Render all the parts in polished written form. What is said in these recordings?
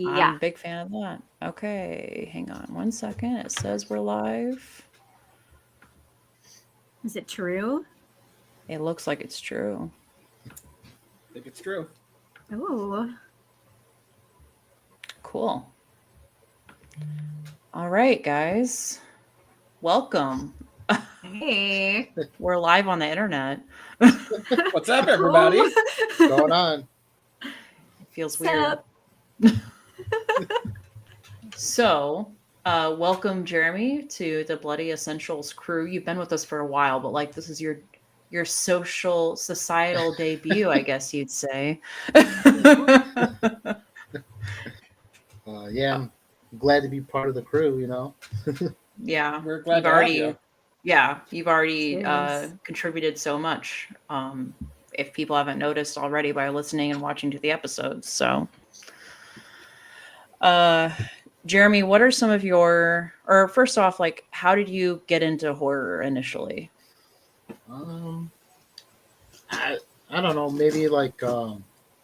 Yeah. I'm a big fan of that. Okay, hang on 1 second. It says we're live. Is it true? It looks like it's true. I think it's true. Oh. Cool. All right, guys. Welcome. Hey. We're live on the internet. What's up, everybody? What's Going on. It feels weird. up? So, welcome, Jeremy, to the Bloody Essentials crew. You've been with us for a while, but like this is your societal debut, I guess you'd say. Yeah, I'm glad to be part of the crew, you know. Yeah, We're glad you've to have already, you. yeah, you've already Yes. contributed so much. If people haven't noticed already by listening and watching to the episodes, so. Jeremy, what are some of your, or first off, like, how did you get into horror initially? I don't know, maybe like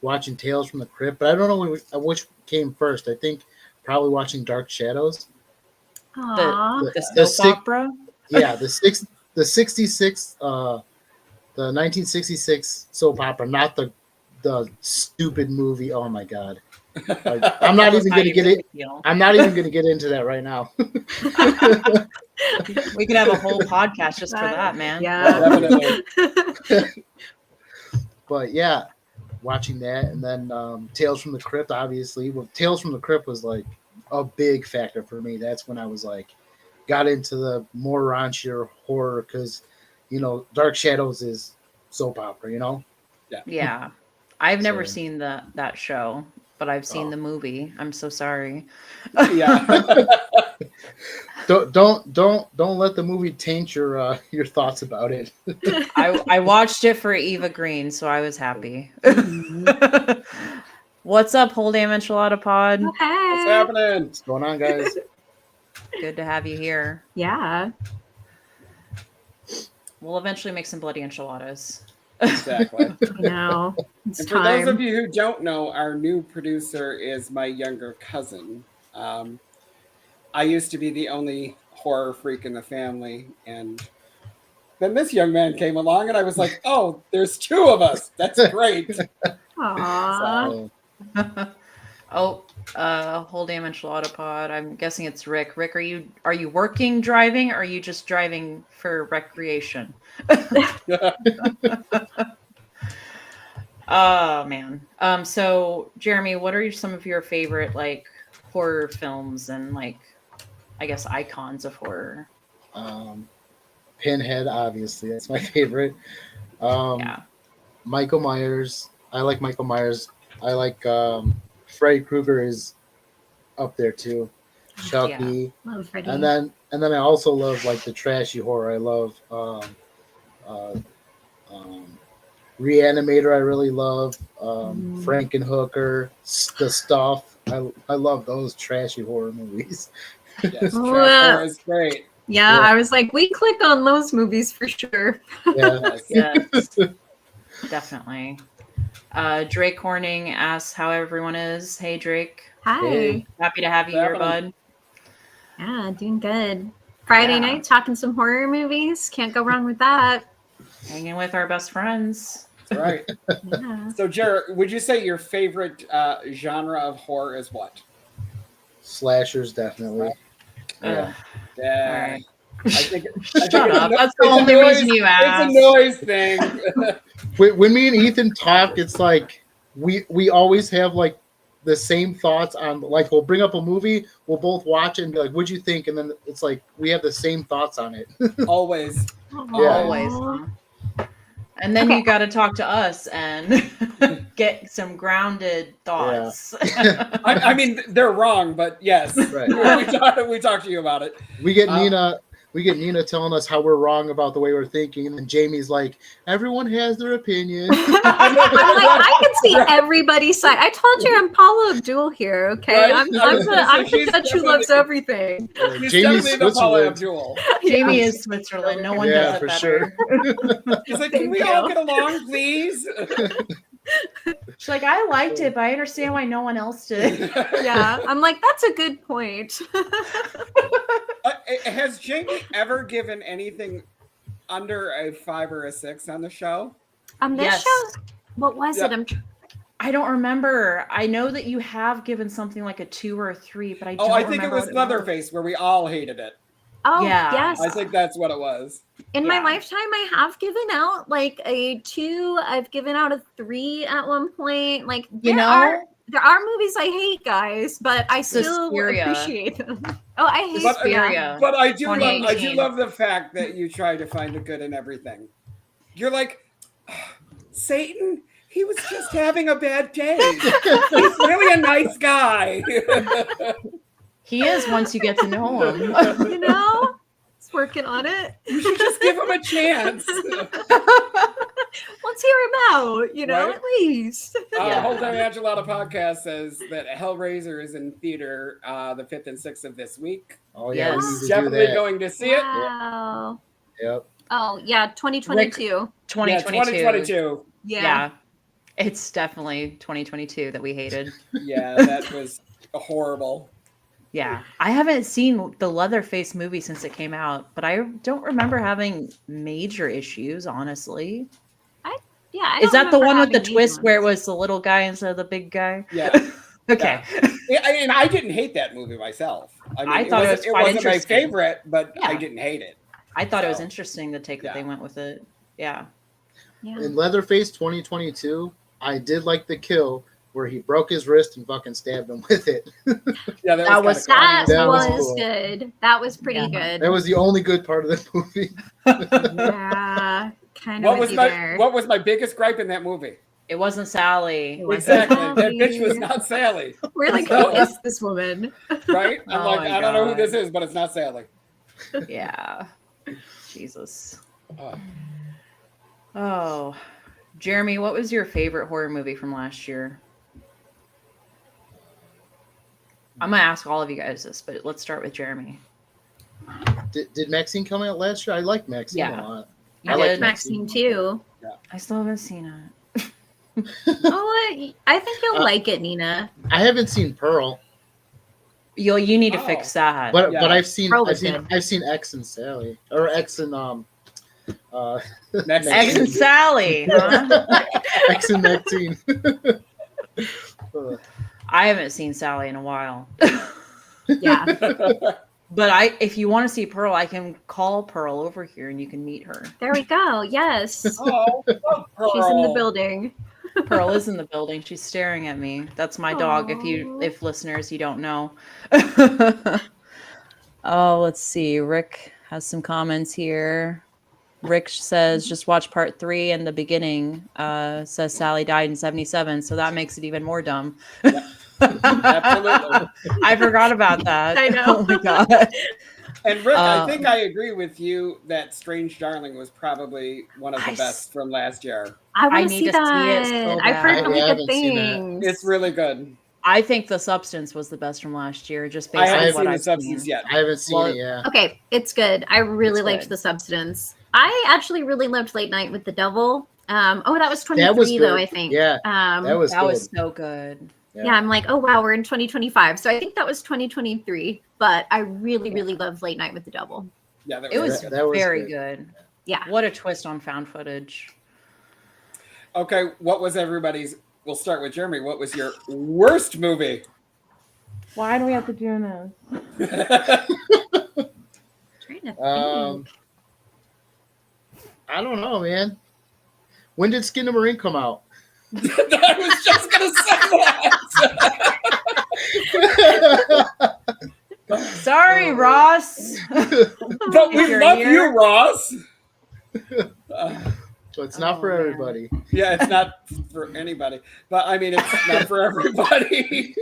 watching Tales from the Crypt, but I don't know which came first. I think probably watching Dark Shadows. Aw. The soap opera? Yeah, the 66 the 1966 soap opera, not the stupid movie. Oh my god. Like, I'm not even How going to you get really it. feel. I'm not even going to get into that right now. We could have a whole podcast just for that, man. Yeah. Definitely. But yeah, watching that, and then Tales from the Crypt, obviously. Well, Tales from the Crypt was like a big factor for me. That's when I was like, got into the more raunchier horror because, you know, Dark Shadows is soap opera, you know. Yeah. I've never So- seen that show, but I've seen Oh. the movie. I'm so sorry. Yeah. Don't let the movie taint your thoughts about it. I watched it for Eva Green, so I was happy. Mhm. What's up, Whole Damn Enchilada Pod? What's Okay. happening? What's going on, guys? Good to have you here. Yeah. We'll eventually make some bloody enchiladas. Exactly. I know. It's And for those of time. you who don't know, our new producer is my younger cousin. I used to be the only horror freak in the family, and then this young man came along, and I was like, "Oh, there's two of us. That's great." Aw. So, Whole damn enchilada pod. I'm guessing it's Rick. Rick, are you working driving, or are you just driving for recreation? Oh man. So Jeremy, what are some of your favorite like horror films and like I guess icons of horror? Pinhead, obviously, that's my favorite. Yeah. Michael Myers. I like Michael Myers. I like Freddy Krueger is up there too. Chucky, Love Freddie. and then I also love like the trashy horror. I love Reanimator. I really love Frankenhooker, The Stuff. I love those trashy horror movies. Yes, Oh, trash horror is great. Yeah, Yeah. I was like, we click on those movies for sure. Yeah, Yes. Definitely. Drake Horning asks how everyone is. Hey Drake. Hi. Hey. Happy to have you here, Happening. bud. Yeah, doing good. Friday Yeah. night talking some horror movies. Can't go wrong with that. Hanging with our best friends. That's right. Yeah. So, Jared, would you say your favorite genre of horror is what? slashers definitely. Ugh. Yeah. All right. I think Shut up. That's the it's a only noise- reason you asked. It's a noise thing. When me and Ethan talk, it's like we always have like the same thoughts on, like, we'll bring up a movie, we'll both watch it and be like, what'd you think? And then it's like we have the same thoughts on it. Always. Yeah. Always. Huh? And then Okay. you got to talk to us and get some grounded thoughts. I mean, they're wrong, but yes, Right. we talked to you about it. We get Um, Nina telling us how we're wrong about the way we're thinking, and then Jamie's like, everyone has their opinion. I'm like, I can see everybody's side. I told you I'm Paula Abdul here, okay? Right? I'm I was gonna the say, she's judge who loves definitely- everything. He's Jamie's definitely the Paula Switzerland. Abdul. Jamie Yeah. is Switzerland. No one Yeah, does it for better. sure. He's like, can we all get along, please? She's like, I liked it, but I understand why no one else did. Yeah, I'm like, that's a good point. Has Jamie ever given anything under a 5 or a 6 on the show? This Yes. show, what was Yeah. it? I don't remember. I know that you have given something like a 2 or a 3, but I don't I think it remember was what Leatherface where we all hated it. Oh, Yeah. yes. I think that's what it was. In my Yeah. lifetime, I have given out like a 2. I've given out a 3 at one point. Like there are movies I hate, guys, but I still Suspiria. appreciate them. Oh, I hate Suspiria. But I do 2018. love the fact that you try to find the good in everything. You're like, Satan, he was just having a bad day. He's really a nice guy. He is once you get to know him. You know, it's working on it. You should just give him a chance. Let's hear him out. You know, Right? at least. Yeah. Hold on, Angelada podcast says that Hellraiser is in theater the 5th and 6th of this week. Oh yeah, we Yes. need to do Definitely that. going to see it. Wow. Yep. Oh yeah, 2022. 2022. Yeah, 2022. Yeah. It's definitely 2022 that we hated. Yeah, that was horrible. Yeah. I haven't seen the Leatherface movie since it came out, but I don't remember having major issues, honestly. Yeah. I Is don't that the remember one with the having twist these where it ones. was the little guy instead of the big guy? Yeah. Okay. And I didn't hate that movie myself. I thought it was it quite wasn't my interesting. favorite, but I Yeah. didn't hate it. I thought it was So, interesting the take that yeah. they went with it. Yeah. Yeah. In Leatherface 2022, I did like the kill where he broke his wrist and fucking stabbed him with it. Yeah, That was- kinda That funny. That was was cool. good. That was pretty Yeah. That good. was the only good part of the movie. Yeah. Kind of with you there. What was my biggest gripe in that movie? It wasn't Sally. It wasn't Exactly. That Sally. bitch was not Sally, We're like, So- who is this woman? right? I'm Oh like, my I don't know who God. this is, but it's not Sally. Yeah. Jesus. Oh. Oh. Jeremy, what was your favorite horror movie from last year? I'm going to ask all of you guys this, but let's start with Jeremy. Did Maxine come out last year? I like Maxine Yeah. a lot. You I like did? Maxine too. I still haven't seen it. Oh, I think you'll like it, Nina. I haven't seen Pearl, You need to Oh. fix that. but Yeah. I've seen Pearl was good. I've seen X and Sally or X and Next X and Sally. Huh? X and Maxine. I haven't seen Sally in a while. Yeah. But if you want to see Pearl, I can call Pearl over here and you can meet her. There we go. Yes. Oh, She's in the building. Pearl is in the building. She's staring at me. That's my dog. Aw. If listeners, you don't know. Oh, let's see. Rick has some comments here. Rick says, just watch part 3 and the beginning. Says Sally died in 77, so that makes it even more dumb. Absolutely. I forgot about that. I know. Oh my god. And Rick, I Um, think I agree with you that Strange Darling was probably one of the I best from last year. I I want to need see to see it that. so I've heard bad. really I good haven't seen that. things. It's really good. I think The Substance was the best from last year, just I based haven't on seen what the I've substance seen. yet. I haven't seen Well, it. Yeah. Okay, it's good. I really It's liked good. The Substance. I actually really loved Late Night with the Devil. That was 23 That was though, good. I think. Yeah, that was That good. was so good. Yeah, I'm like, oh wow, we're in 2025. So I think that was 2023. But I really, really loved Late Night with the Devil. Yeah, that It was good. That was very good. good. Yeah. What a twist on found footage. Okay, what was everybody's? We'll start with Jeremy. What was your worst movie? Why do we have to do this? Trying to think. I don't know, man. When did Skin the Marine come out? I was just gonna say that. Sorry, Ross. But we You're love here. you, Ross. So it's not Oh, for man. everybody. Yeah, it's not for anybody, but I mean, it's not for everybody.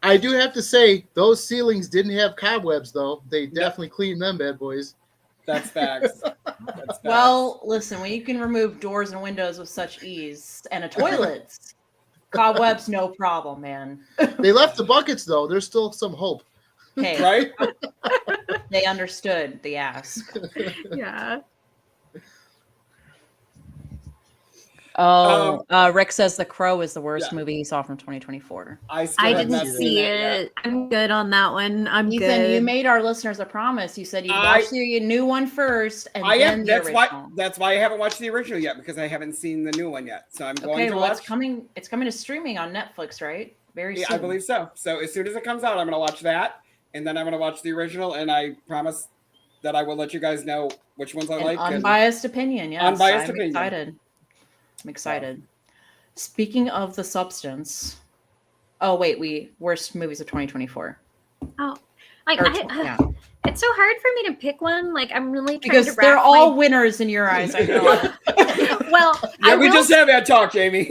I do have to say, those ceilings didn't have cobwebs, though. They definitely cleaned them bad boys. That's facts. That's facts. Well, listen, when you can remove doors and windows with such ease and a toilet, cobwebs, no problem, man. They left the buckets, though. There's still some hope. Hey, right? they understood the ask. Yeah. Rick says The Crow is the worst Yeah. movie he saw from 2024. I still I have didn't not see seen that yet. it. I'm good on that one. I'm Ethan, good. you made our listeners a promise. You said you'd watch the new one first, and I then am. the original. That's why I haven't watched the original yet, because I haven't seen the new one yet. So I'm going to watch. It's coming. It's coming to streaming on Netflix, right? Very soon. I believe so. So as soon as it comes out, I'm going to watch that, and then I'm going to watch the original. And I promise that I will let you guys know which ones I like. Unbiased opinion. Yes, unbiased I'm opinion. excited. I'm excited. Speaking of the substance. Oh wait, worst movies of 2024. Oh, like Yeah. it's so hard for me to pick one. Like I'm really trying Because to they're wrap all winners in your eyes. I know. Well, yeah, we just had that talk, Jamie.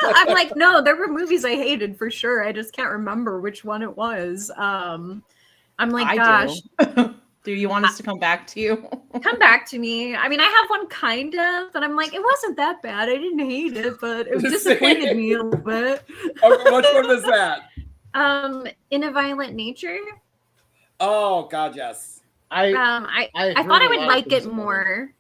I'm like, no, there were movies I hated for sure. I just can't remember which one it was. I'm like, gosh. Do you want us to come back to you? Come back to me. I mean, I have one kind of, but I'm like, it wasn't that bad. I didn't hate it, but it disappointed me a little bit. Okay, which one was that? In a Violent Nature. Oh God, yes. I thought I would like it more.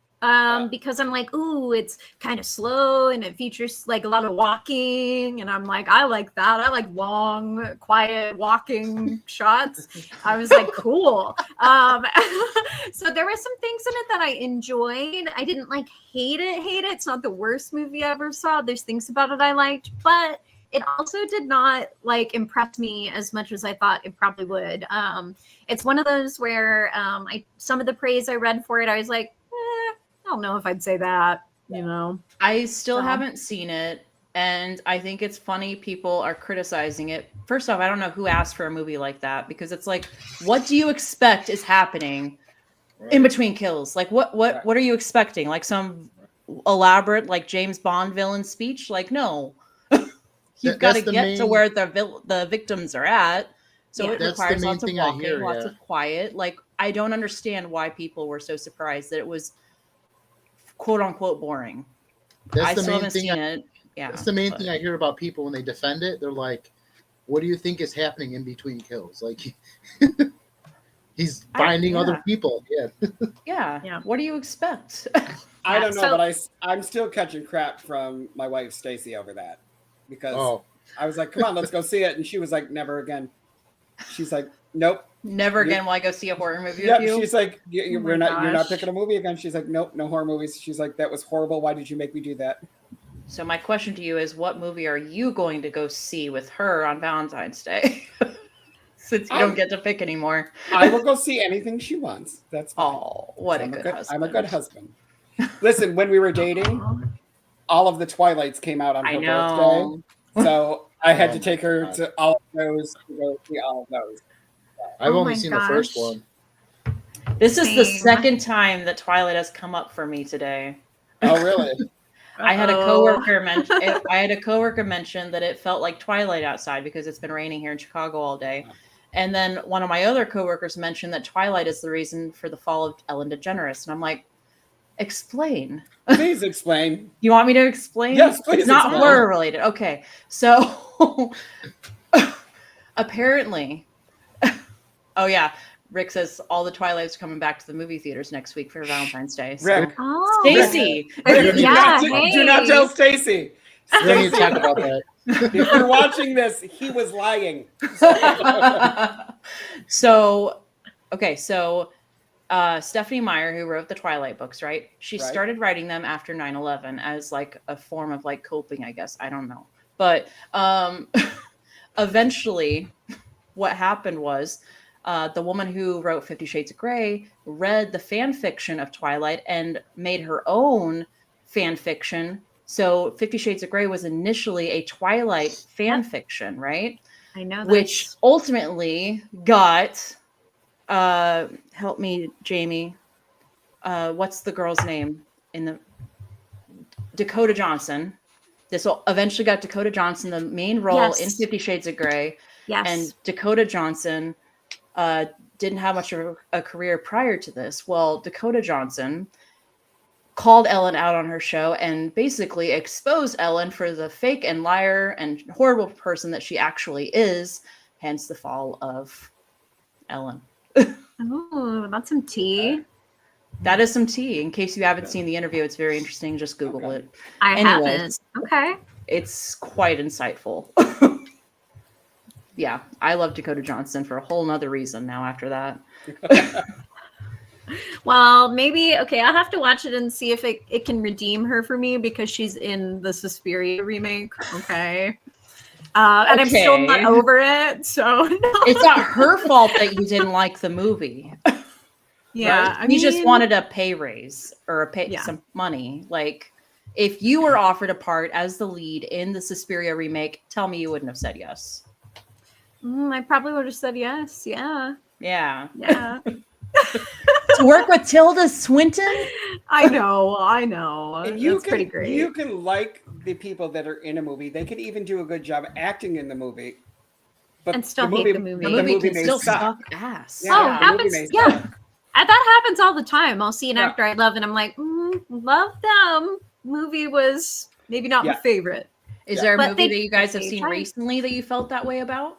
Because I'm like, ooh, it's kind of slow and it features like a lot of walking, and I'm like, I like that. I like long, quiet walking shots. I was like, cool. So there were some things in it that I enjoyed. I didn't like hate it. It's not the worst movie I ever saw. There's things about it I liked, but it also did not like impress me as much as I thought it probably would. It's one of those where some of the praise I read for it, I was like, I don't know if I'd say that, you know. I still haven't seen it, and I think it's funny people are criticizing it. First off, I don't know who asked for a movie like that, because it's like, what do you expect is happening in between kills? Like, what are you expecting? Like some elaborate, like James Bond villain speech? Like, no. You've got to get to where the victims are at. So it requires lots of walking, lots of quiet. Like, I don't understand why people were so surprised that it was quote unquote boring. I still haven't seen it. Yeah. That's the main thing I hear about people when they defend it. They're like, what do you think is happening in between kills? Like he's finding other people. Yeah. What do you expect? I don't know, but I'm still catching crap from my wife Stacy over that, because I was like, come on, let's go see it. And she was like, never again. She's like, nope. Never again will I go see a horror movie with you. She's like, you're not picking a movie again. She's like, nope, no horror movies. She's like, that was horrible. Why did you make me do that? So my question to you is, what movie are you going to go see with her on Valentine's Day? Since you don't get to pick anymore. I will go see anything she wants. That's fine. Oh, what a good husband. I'm a good husband. Listen, when we were dating, all of the Twilights came out on her birthday. So I had to take her to all of those to go see all of those. I've only seen the first one. This is the second time that Twilight has come up for me today. Oh, really? I had a coworker mention that it felt like Twilight outside because it's been raining here in Chicago all day. And then one of my other coworkers mentioned that Twilight is the reason for the fall of Ellen DeGeneres. And I'm like, explain. Please explain. You want me to explain? Yes, please. It's not horror related. Okay. So apparently, oh yeah, Rick says all the Twilights are coming back to the movie theaters next week for Valentine's Day. So Rick. Stacy. Do not tell Stacy. We don't need to talk about that. If you're watching this, he was lying. So Stephanie Meyer, who wrote the Twilight books, right? She started writing them after 9/11 as like a form of like coping, I guess. I don't know. But eventually what happened was the woman who wrote 50 Shades of Grey read the fan fiction of Twilight and made her own fan fiction. So 50 Shades of Grey was initially a Twilight fan fiction, right? I know. Which ultimately got, help me, Jamie. What's the girl's name in the Dakota Johnson? This eventually got Dakota Johnson the main role in 50 Shades of Grey. Yes. And Dakota Johnson didn't have much of a career prior to this. Well, Dakota Johnson called Ellen out on her show and basically exposed Ellen for the fake and liar and horrible person that she actually is, hence the fall of Ellen. Oh, that's some tea. That is some tea. In case you haven't seen the interview, it's very interesting. Just Google Okay. it. I Anyways. haven't. Okay. It's quite insightful. Yeah, I love Dakota Johnson for a whole nother reason now after that. Well, maybe okay. I'll have to watch it and see if it can redeem her for me because she's in the Suspiria remake. Okay. And I'm still not Okay. over it. So no. It's not her fault that you didn't like the movie. Yeah. Right? You just wanted a pay raise or Yeah. some money. Like, if you were offered a part as the lead in the Suspiria remake, tell me you wouldn't have said yes. I probably would have said yes. Yeah. Yeah. Yeah. To work with Tilda Swinton? I know. I know. And It's pretty great. You can like the people that are in a movie. They could even do a good job acting in the movie. But And still hate the movie. The The movie can may still suck. suck ass. Yeah, Oh, the movie happens- may yeah. suck. That happens all the time. I'll see an Yeah. actor I love and I'm like, love them. Movie was maybe not my Yeah. favorite. Is Yeah. there a But movie they- that you guys have they seen tried. recently that you felt that way about?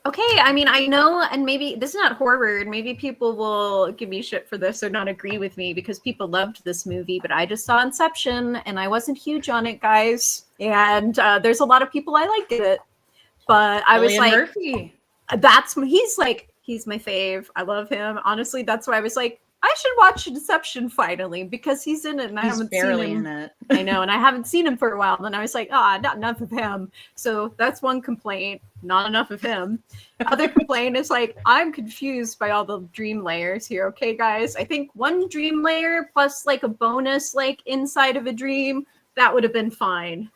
Okay, I mean, I know, and maybe this is not horror, and maybe people will give me shit for this or not agree with me because people loved this movie, but I just saw Inception and I wasn't huge on it, guys. And there's a lot of people I liked it, but I was Cillian like, Murphy. he's my fave. I love him. Honestly, that's why I was like, I should watch Inception finally because he's in it and I He's haven't barely seen him. in it. I know, and I haven't seen him for a while. And I was like, not enough of him. So that's one complaint. Not enough of him. Other complaint is like, I'm confused by all the dream layers here. Okay, guys. I think one dream layer plus like a bonus like inside of a dream, that would have been fine.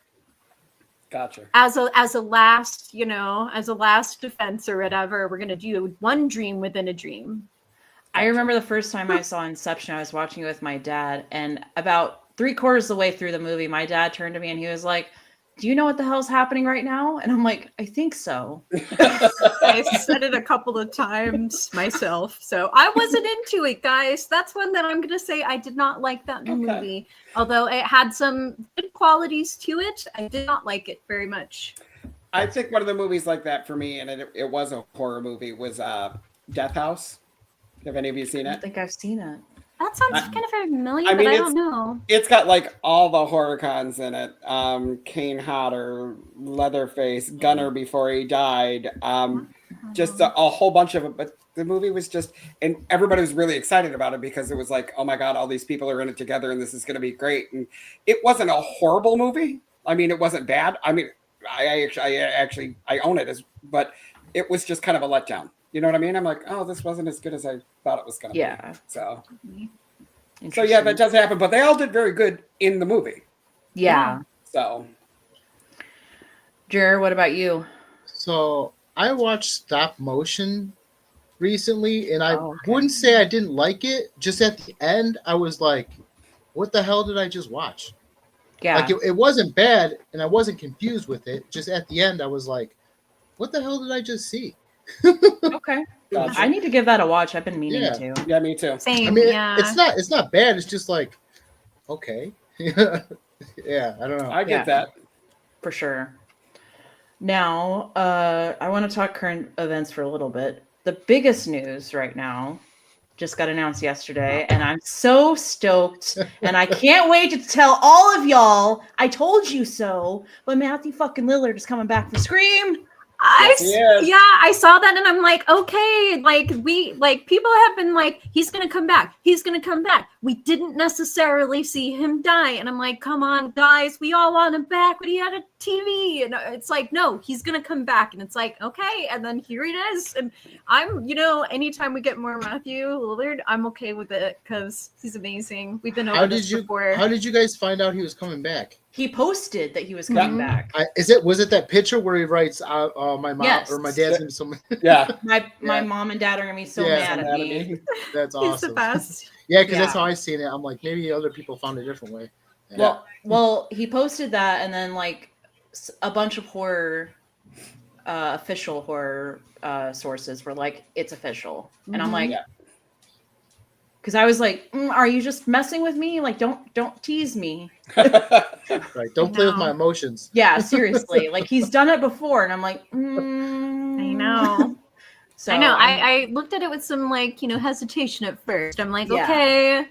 Gotcha. As a last, as a last defense or whatever, we're gonna do one dream within a dream. I remember the first time I saw Inception, I was watching it with my dad, and about 3/4 of the way through the movie, my dad turned to me and he was like, "Do you know what the hell's happening right now?" And I'm like, "I think so." I said it a couple of times myself, so I wasn't into it, guys. That's one that I'm gonna say I did not like that movie. Although it had some good qualities to it, I did not like it very much. I think one of the movies like that for me, and it was a horror movie, was Death House. Have any of you seen I don't it? think I've seen it. That sounds kind of familiar, I mean, but I it's- don't know. It's got like all the horror cons in it. Kane Hodder, Leatherface, Gunner before he died. Just a whole bunch of it. But the movie was just, and everybody was really excited about it because it was like, oh my God, all these people are in it together and this is going to be great. And it wasn't a horrible movie. I mean, it wasn't bad. I mean, I actually own it but it was just kind of a letdown. You know what I mean? I'm like, oh, this wasn't as good as I thought it was going to Yeah. be. So yeah, Interesting. that does happen. But they all did very good in the movie. Yeah. So Jer, what about you? So I watched stop motion recently, and I Oh, okay. wouldn't say I didn't like it. Just at the end, I was like, "What the hell did I just watch?" Yeah. Like it wasn't bad, and I wasn't confused with it. Just at the end, I was like, "What the hell did I just see?" Okay. Gotcha. I need to give that a watch. I've been meaning Yeah. to. yeah, me too. Same, I mean, yeah. it's not bad. It's just like, okay, yeah, I don't know. I get Yeah. that. For sure. Now, I want to talk current events for a little bit. The biggest news right now just got announced yesterday, and I'm so stoked, and I can't wait to tell all of y'all, I told you so, but Matthew fucking Lillard is coming back for Scream. Yes. Yeah, I saw that and I'm like, okay, people have been like, he's gonna come back. He's gonna come back. We didn't necessarily see him die. And I'm like, come on, guys, we all want him back, but he had a TV. And it's like, no, he's gonna come back. And it's like, okay, and then here it is. And I'm, anytime we get more Matthew Lillard, I'm okay with it because he's amazing. We've been over this before. How did you guys find out he was coming back? He posted that he was coming Mhm. back. Was it that picture where he writes, "My mom Yes. or my dad's gonna be so." Yeah. My Yeah. mom and dad are gonna be so Yeah. mad at me. That's He's the awesome. best. Yeah, because Yeah. that's how I seen it. I'm like, maybe other people found it a different way. Yeah. Well, he posted that, and then like a bunch of official horror sources were like, "It's official," and I'm Mhm. like, Yeah. because I was like, "Are you just messing with me? Like, don't tease me." Right. Don't play with know. my emotions. Yeah, seriously. Like he's done it before, and I'm like, I know. So I know. I looked at it with some like, hesitation at first. I'm like, Yeah. okay,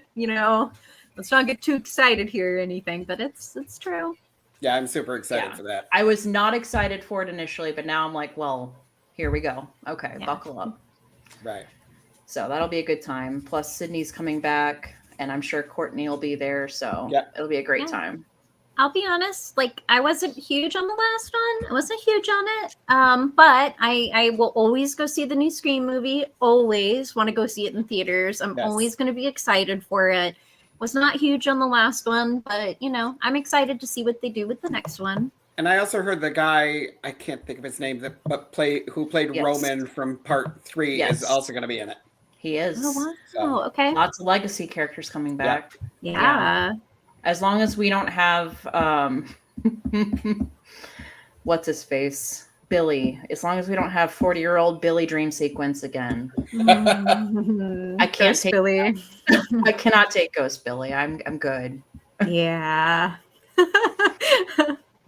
let's not get too excited here or anything, but it's true. Yeah, I'm super excited Yeah. for that. I was not excited for it initially, but now I'm like, well, here we go. Okay, Yeah. buckle up. Right. So that'll be a good time. Plus, Sydney's coming back, and I'm sure Courtney will be there. So Yep. it'll be a great Yeah. time. I'll be honest, like I wasn't huge on the last one. I wasn't huge on it. But I will always go see the new Scream movie. Always want to go see it in theaters. I'm Yes. always going to be excited for it. Was not huge on the last one, but I'm excited to see what they do with the next one. And I also heard the guy, I can't think of his name, who played Yes. Roman from part 3 Yes. is also going to be in it. He is. Oh wow! So- Okay. Lots of legacy characters coming back. Yeah. As long as we don't have what's his face? Billy. As long as we don't have 40-year-old Billy dream sequence again. I can't Ghost take Billy. I cannot take Ghost Billy. I'm good. Yeah.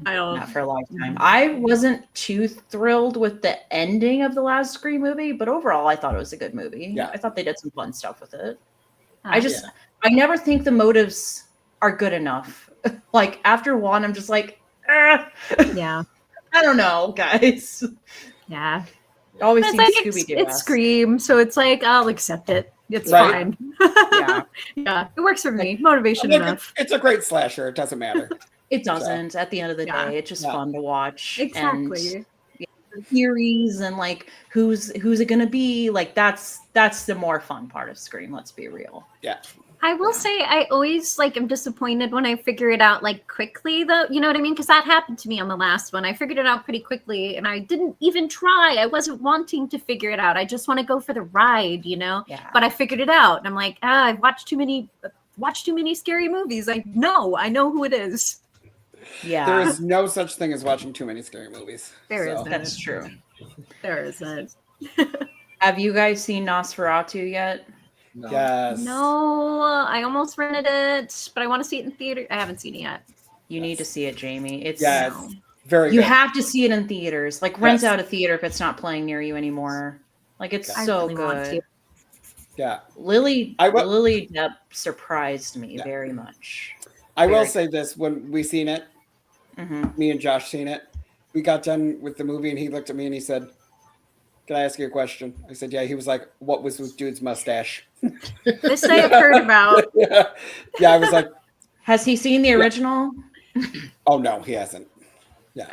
I don't. Not for a lifetime. I wasn't too thrilled with the ending of the last Scream movie, but overall I thought it was a good movie. Yeah. I thought they did some fun stuff with it. Oh, I never think the motives are good enough. Like after one, I'm just like, yeah. I don't know, guys. Yeah. It always It's seems like Scooby Doo. it's Scream, so it's like I'll accept it. It's Right. fine. Yeah. Yeah, it works for me. Motivation Look, enough. it's a great slasher. It doesn't matter. It doesn't. At the end of the Yeah. day, it's just Yeah. fun to watch. Exactly. And the theories and like who's it gonna be? Like that's the more fun part of Scream. Let's be real. Yeah. I will say I always am disappointed when I figure it out quickly though. You know what I mean? Because that happened to me on the last one. I figured it out pretty quickly and I didn't even try. I wasn't wanting to figure it out. I just want to go for the ride, Yeah. But I figured it out. And I'm like, I've watched too many scary movies. I know who it is. Yeah. There is no such thing as watching too many scary movies. There So- isn't. That's true. There isn't. Have you guys seen Nosferatu yet? No. Yes. No, I almost rented it, but I want to see it in theater. I haven't seen it yet. You need to see it, Jamie. It's Yes. No. Very you good. have to see it in theaters. Like rent Yes. out a theater if it's not playing near you anymore. Like it's I so really want good. to. Yeah. Lily I will- Lily Depp surprised me Yeah. very much. I will Very- say this: when we seen it, hmm me and Josh seen it, we got done with the movie, and he looked at me and he said, "Can I ask you a question?" I said, "Yeah." He was like, "What was with dude's mustache?" This I have heard about. Yeah. I was like, Has he seen the original? "Oh no, he hasn't."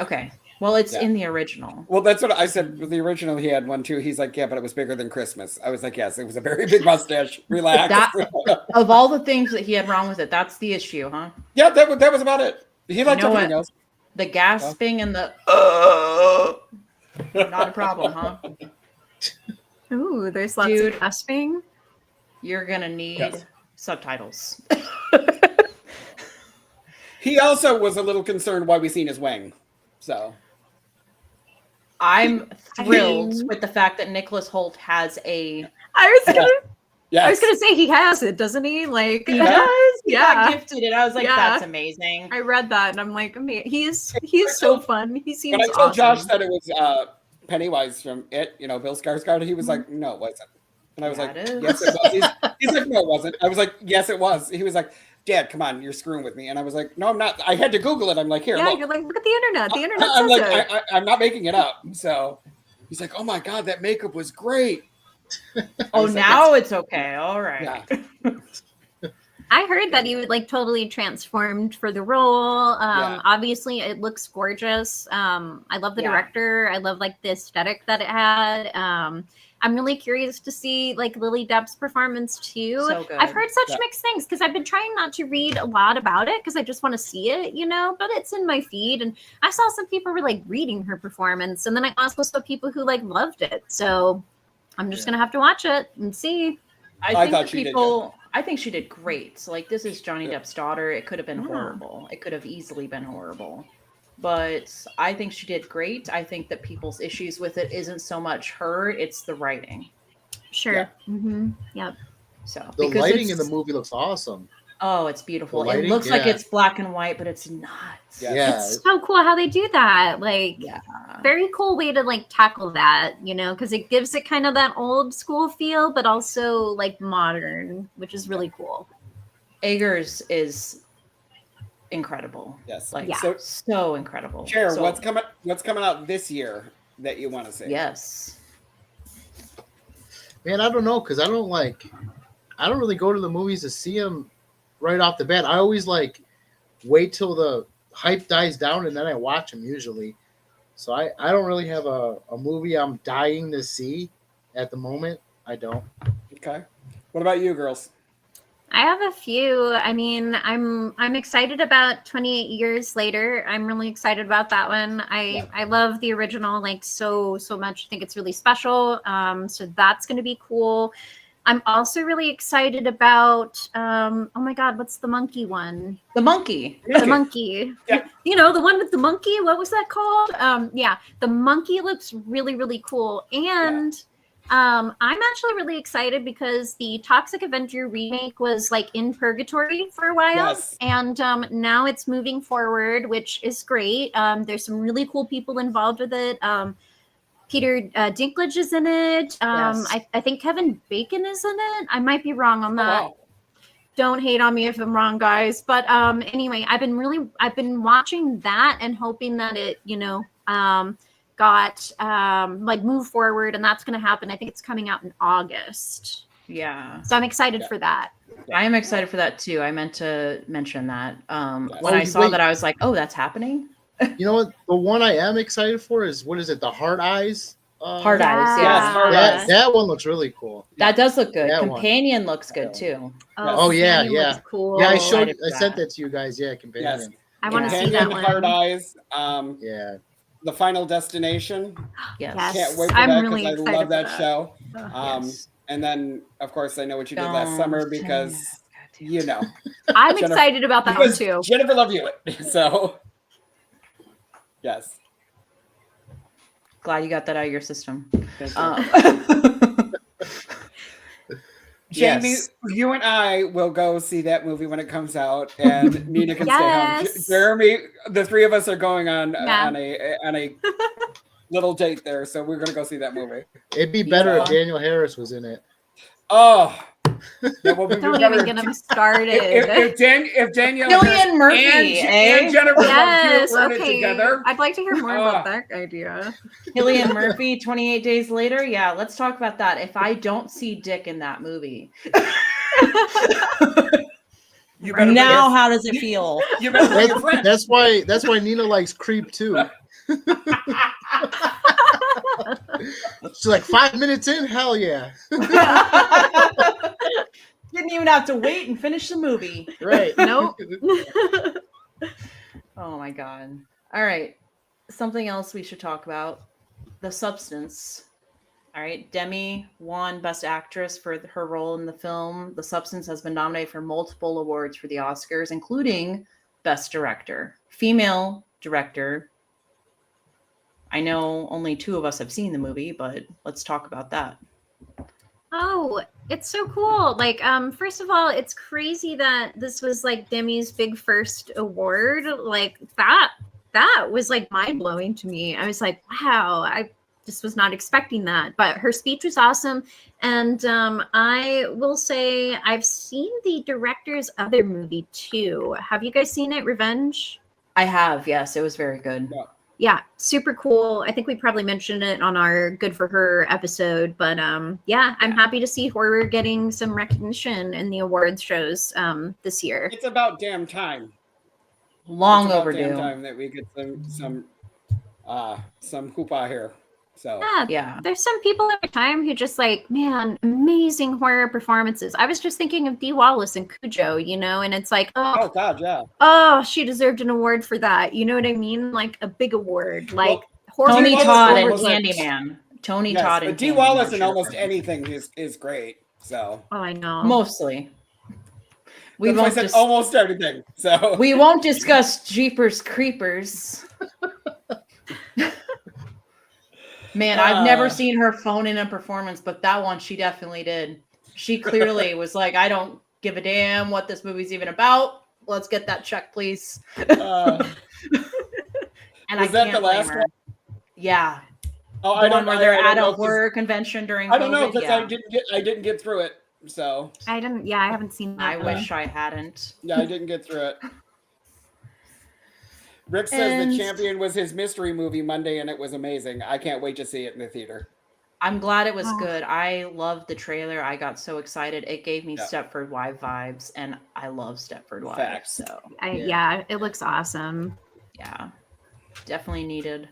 Okay. Well, it's Yeah. in the original. Well, that's what I said. With the original, he had one too. He's like, "Yeah, but it was bigger than Christmas." I was like, "Yes, it was a very big mustache." Relax. Of all the things that he had wrong with it, that's the issue, huh? Yeah, that was about it. He liked know everything what? else. The gasping and the not a problem, huh? Ooh, there's lots Dude. of gasping. You're gonna need Yes. subtitles. He also was a little concerned why we seen his wang. So I'm thrilled mean- with the fact that Nicholas Holt has a I was gonna, yes, say he has it, doesn't he? Like, he does. He got Yeah. gifted it. I was like, Yeah. that's amazing. I read that and I'm like, he's so fun. He seems when I told awesome. Josh that it was Pennywise from It, Bill Skarsgård, he was like, "No, it wasn't." And I was Yeah, like, it is. "Yes, it was." He's like, "No, it wasn't." I was like, "Yes, it was." He was like, "Dad, come on, you're screwing with me." And I was like, "No, I'm not." I had to Google it. I'm like, "Here, Yeah, look." you're like, look at the internet. The internet I'm says like, it. I'm not making it up. So he's like, "Oh my god, that makeup was great." Oh, was like, now it's okay. All right. Yeah. I heard that he would totally transformed for the role. Yeah. Obviously, it looks gorgeous. I love the Yeah. director. I love the aesthetic that it had. I'm really curious to see Lily Depp's performance too. So good. I've heard such Yeah. mixed things because I've been trying not to read a lot about it because I just want to see it, but it's in my feed and I saw some people were reading her performance and then I also saw people who loved it. So I'm just Yeah. gonna have to watch it and see. I I think thought the she did people. I think she did great. So, this is Johnny Yeah. Depp's daughter. It could have been Yeah. horrible. It could have easily been horrible. But I think she did great. I think that people's issues with it isn't so much her; it's the writing. Sure. Yeah. Mm-hmm. Yep. So The because lighting in it's- the movie looks awesome. Oh, it's beautiful. The It lighting? looks like Yeah. it's black and white, but it's not. Yeah. Yeah. It's so cool how they do that. Like, Yeah. very cool way to like tackle that, because it gives it kind of that old school feel, but also like modern, which is really cool. Eggers is incredible. Yes. Like Yeah. so incredible. Chair, So- what's coming out this year that you want to see? Yes. Man, I don't know, because I don't really go to the movies to see them right off the bat. I always wait till the hype dies down and then I watch them usually. So I don't really have a movie I'm dying to see at the moment. I don't. Okay. What about you, girls? I have a few. I mean, I'm excited about 28 Years Later. I'm really excited about that one. I love the original like so much. I think it's really special. So that's going to be cool. I'm also really excited about oh my god, what's the monkey one? The monkey. The monkey. Yeah. The one with the monkey. What was that called? Yeah, the monkey looks really cool. And I'm actually really excited because the Toxic Avenger remake was like in purgatory for a while. Yes. And now it's moving forward, which is great. There's some really cool people involved with it. Peter Dinklage is in it. Yes. I think Kevin Bacon is in it. I might be wrong on Oh, that. wow. Don't hate on me if I'm wrong, guys. But anyway, I've been watching that and hoping that it, got move forward, and that's going to happen. I think it's coming out in August, Yeah. so I'm excited Yeah. for that. I am excited for that too. I meant to mention that. When Oh, I saw wait. that, I was like, oh, that's happening? You know what? The one I am excited for is, what is it? The Hard Eyes. Hard Eyes, Yes, yeah. Hard That, Eyes. that one looks really cool. That does look good. That one. Companion looks good too. Oh, yeah, Companion yeah. looks cool. Yeah, I excited for sent that. that to you guys. Yeah, Companion. I want to see Companion, that one. Hard Eyes. Yeah. The Final Destination. Yes. Yes. Can't wait for I'm that really because I excited love for that that. show. Ugh. Yes. And then, of course, I know what you did last summer because you know. I'm Jennifer- excited about that one Because too. Jennifer Love Hewitt. So, yes. Glad you got that out of your system. Thank you. Jamie, Yes. you and I will go see that movie when it comes out, and Nina can stay home. Yes. Jeremy, the three of us are going on Yeah. on a little date there, so we're gonna go see that movie. It'd be better Yeah. if Daniel Harris was in it. Oh, that will be Don't better even get them started. if Danielle Cillian Murphy, and Jennifer Love Yes, Hewitt were in it okay. together. I'd like to hear more about Ah. that idea. Cillian Murphy, 28 Days Later. Yeah, let's talk about that. If I don't see Dick in that movie, You better now bring how does it feel? your, you better bring your friend. That's why Nina likes Creep too. She's like 5 minutes in, hell yeah. Didn't even have to wait and finish the movie. Right. Nope. Oh my god. All right. Something else we should talk about. The Substance. All right. Demi won Best Actress for her role in the film. The Substance has been nominated for multiple awards for the Oscars, including Best Director. Female director. I know only 2 of us have seen the movie, but let's talk about that. Oh, it's so cool. Like, first of all, it's crazy that this was like Demi's big first award. Like that was like mind blowing to me. I was like, wow, I just was not expecting that. But her speech was awesome. And I will say I've seen the director's other movie too. Have you guys seen it, Revenge? I have, yes. It was very good. Yeah, super cool. I think we probably mentioned it on our Good for Her episode, but yeah, I'm happy to see horror getting some recognition in the awards shows this year. It's about damn time. Long It's about overdue. damn time that we get some hoopah here. So Yeah, Yeah. there's some people at the time who just like, man, amazing horror performances. I was just thinking of Dee Wallace and Cujo, and it's like, oh god, yeah. she deserved an award for that. You know what I mean? Like a big award, like horror. Tony Dee Wallace Todd and was like- Candyman. Tony Yes, Todd but and Dee Candyman, Wallace in sure. almost anything is great. So Oh, I know. Mostly. We that's why I won't, said dis- almost everything. So we won't discuss Jeepers Creepers. Man, I've never seen her phone in a performance, but that one she definitely did. She clearly was like, I don't give a damn what this movie's even about. Let's get that check, please. Uh, And was I that can't the last blame her. one? Yeah. Oh, The I don't one where know. they're I at don't know a 'cause- horror convention during I don't know COVID. because Yeah. I didn't get through it. So I haven't seen that. I one. wish I hadn't. yeah, I didn't get through it. Rick says And- The Champion was his mystery movie Monday, and it was amazing. I can't wait to see it in the theater. I'm glad it was Oh. good. I loved the trailer. I got so excited. It gave me Yeah. Stepford Wives vibes, and I love Stepford Wives. Facts. So Yeah, it looks awesome. yeah, definitely needed.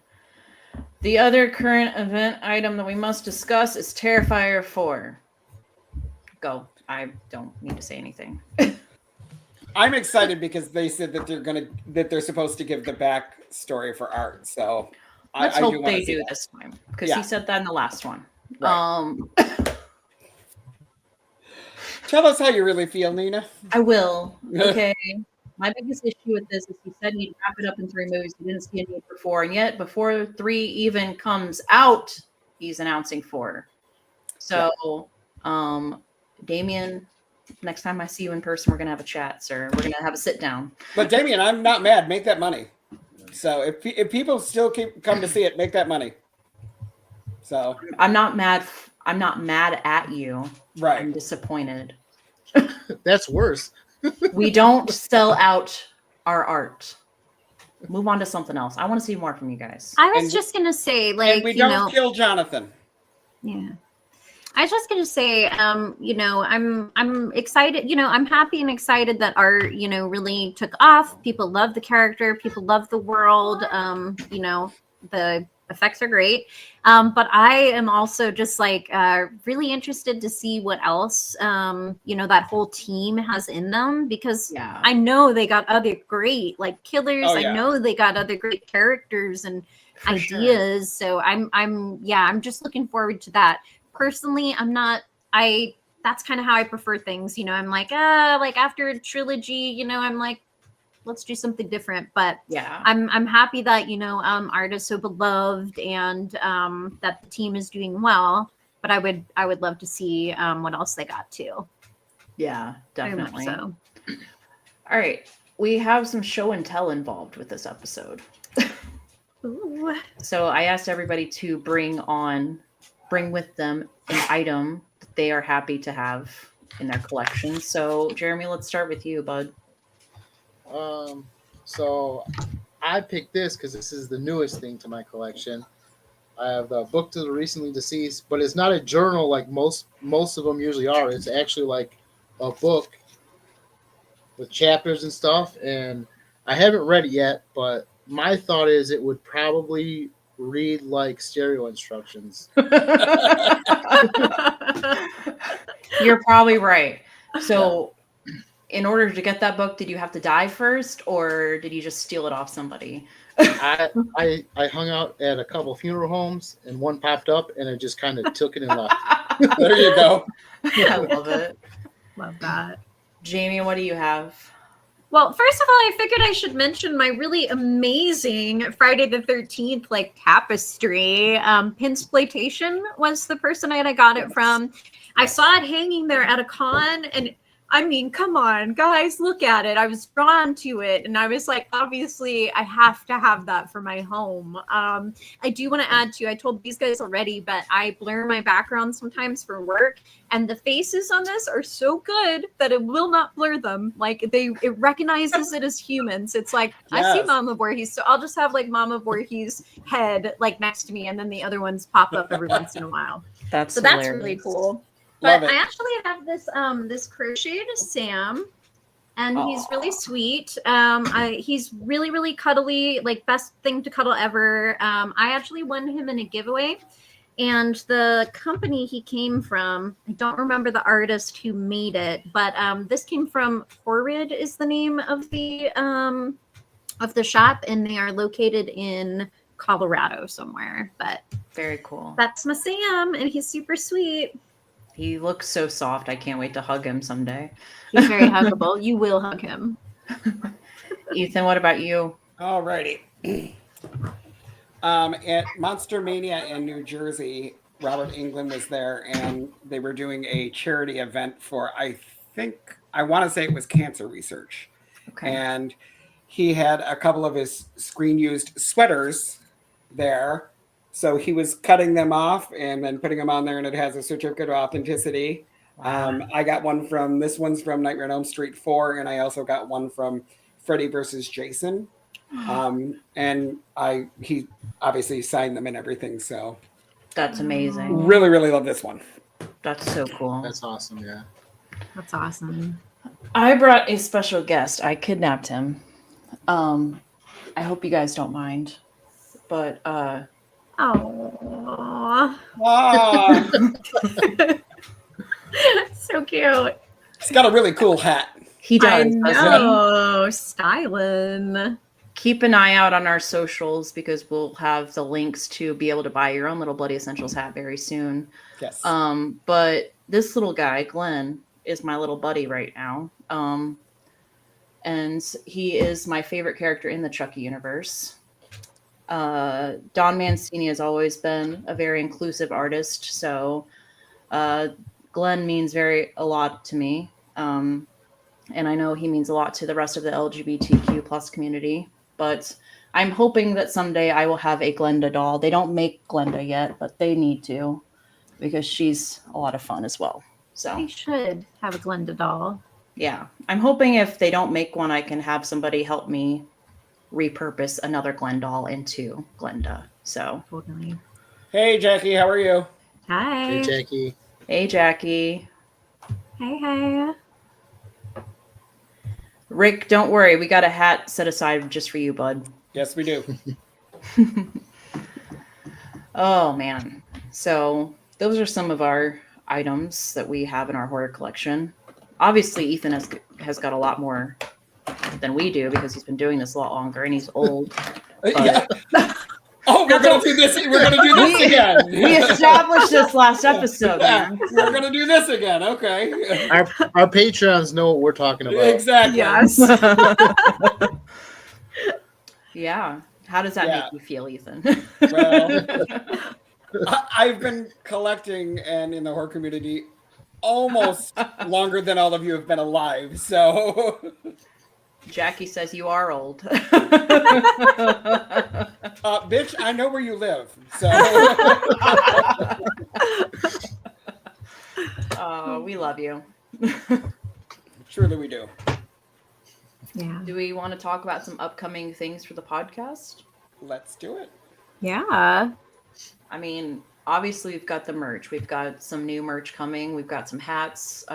The other current event item that we must discuss is Terrifier 4. Go. I don't need to say anything. I'm excited because they said that they're supposed to give the backstory for Art. So Let's I hope do wanna they see do that. this time because Yeah. he said that in the last one. Right. Tell us how you really feel, Nina. I will. Okay. My biggest issue with this is he said he'd wrap it up in 3 movies. He didn't see a need for 4, and yet before 3 even comes out, he's announcing 4. So, Damien, next time I see you in person, we're gonna have a chat, sir. We're gonna have a sit down. But Damien, I'm not mad. Make that money. So if people still come to see it, make that money. So I'm not mad. I'm not mad at you. I'm right. disappointed. That's worse. We don't sell out our art. Move on to something else. I want to see more from you guys. I was And- just gonna say, And like, we you don't know, kill Jonathan. yeah. I was just gonna say, you know, I'm excited. You know, I'm happy and excited that Art, you know, really took off. People love the character. People love the world. You know, the effects are great. But I am also just like really interested to see what else, you know, that whole team has in them, because Yeah. I know they got other great like killers. Oh, yeah. I know they got other great characters and For sure. ideas. So I'm just looking forward to that. Personally, that's kind of how I prefer things. You know, I'm like after a trilogy, you know, I'm like, let's do something different. But Yeah. I'm happy that, you know, Art is so beloved and that the team is doing well. But I would love to see what else they got too. Yeah, Very much definitely. so. All right. We have some show and tell involved with this episode. Ooh. So I asked everybody to bring with them an item that they are happy to have in their collection. So Jeremy, let's start with you, bud. So I picked this because this is the newest thing to my collection. I have the Book to the Recently Deceased, but it's not a journal like most of them usually are. It's actually like a book with chapters and stuff. And I haven't read it yet, but my thought is it would probably read like stereo instructions. You're probably right. So in order to get that book, did you have to die first, or did you just steal it off somebody? I hung out at a couple funeral homes, and one popped up, and I just kind of took it and left. There you go. I love it. Love that. Jamie, what do you have? Well, first of all, I figured I should mention my really amazing Friday the 13th like tapestry. Pinsploitation was the person I got it from. I saw it hanging there at a con, and I mean, come on, guys, look at it. I was drawn to it, and I was like, obviously, I have to have that for my home. I do want to add to, I told these guys already, but I blur my background sometimes for work, and the faces on this are so good that it will not blur them. Like it recognizes it as humans. It's like, I see Yes. Mama Voorhees, so I'll just have like Mama Voorhees' head like next to me, and then the other ones pop up every once in a while. That's So that's really cool. Love But it. I actually have this this crocheted Sam, and he's really sweet. He's really cuddly, like best thing to cuddle ever. I actually won him in a giveaway, and the company he came from, I don't remember the artist who made it, but this came from Horrid is the name of the shop, and they are located in Colorado somewhere. But Very cool. that's my Sam, and he's super sweet. He looks so soft. I can't wait to hug him someday. He's very huggable. You will hug him. Ethan, what about you? Alrighty. At Monster Mania in New Jersey, Robert Englund was there, and they were doing a charity event for, I think, I want to say it was cancer research. Okay. And he had a couple of his screen used sweaters there. So he was cutting them off and then putting them on there, and it has a certificate of authenticity. I got one from, this one's from Nightmare on Elm Street 4, and I also got one from Freddy versus Jason. And he obviously signed them and everything. So That's amazing. really, really love this one. That's so cool. That's awesome. Yeah. That's awesome. I brought a special guest. I kidnapped him. I hope you guys don't mind. But Oh. Ah, So cute. he's got a really cool hat. he I does. doesn't he? know. Styling. Keep an eye out on our socials because we'll have the links to be able to buy your own little Bloody Essentials hat very soon. Yes. But this little guy, Glenn, is my little buddy right now. And he is my favorite character in the Chucky universe. Don Mancini has always been a very inclusive artist, so Glenn means a lot to me. And I know he means a lot to the rest of the LGBTQ plus community. But I'm hoping that someday I will have a Glenda doll. They don't make Glenda yet, but they need to because she's a lot of fun as well. So They should have a Glenda doll. yeah, I'm hoping if they don't make one, I can have somebody help me repurpose another Glen doll into Glenda. So Totally. Hey, Jackie, how are you? Hi. Hey, Jackie. hey, Jackie. Hey. Rick, don't worry. We got a hat set aside just for you, bud. Yes, we do. Oh, man. So those are some of our items that we have in our horror collection. Obviously, Ethan has got a lot more than we do because he's been doing this a lot longer and he's old. Yeah. Oh, we're gonna do this. We're gonna do this again. We established this last episode. Yeah, Man. we're gonna do this again. Okay. Our Patreons know what we're talking about. Exactly. Yes. Yeah. How does that Yeah. make you feel, Ethan? Well, I've been collecting and in the horror community almost longer than all of you have been alive. So, Jackie says you are old. bitch, I know where you live. So, Oh, we love you. truly we do. Yeah. Do we want to talk about some upcoming things for the podcast? Let's do it. Yeah. I mean, obviously we've got the merch. We've got some new merch coming. We've got some hats,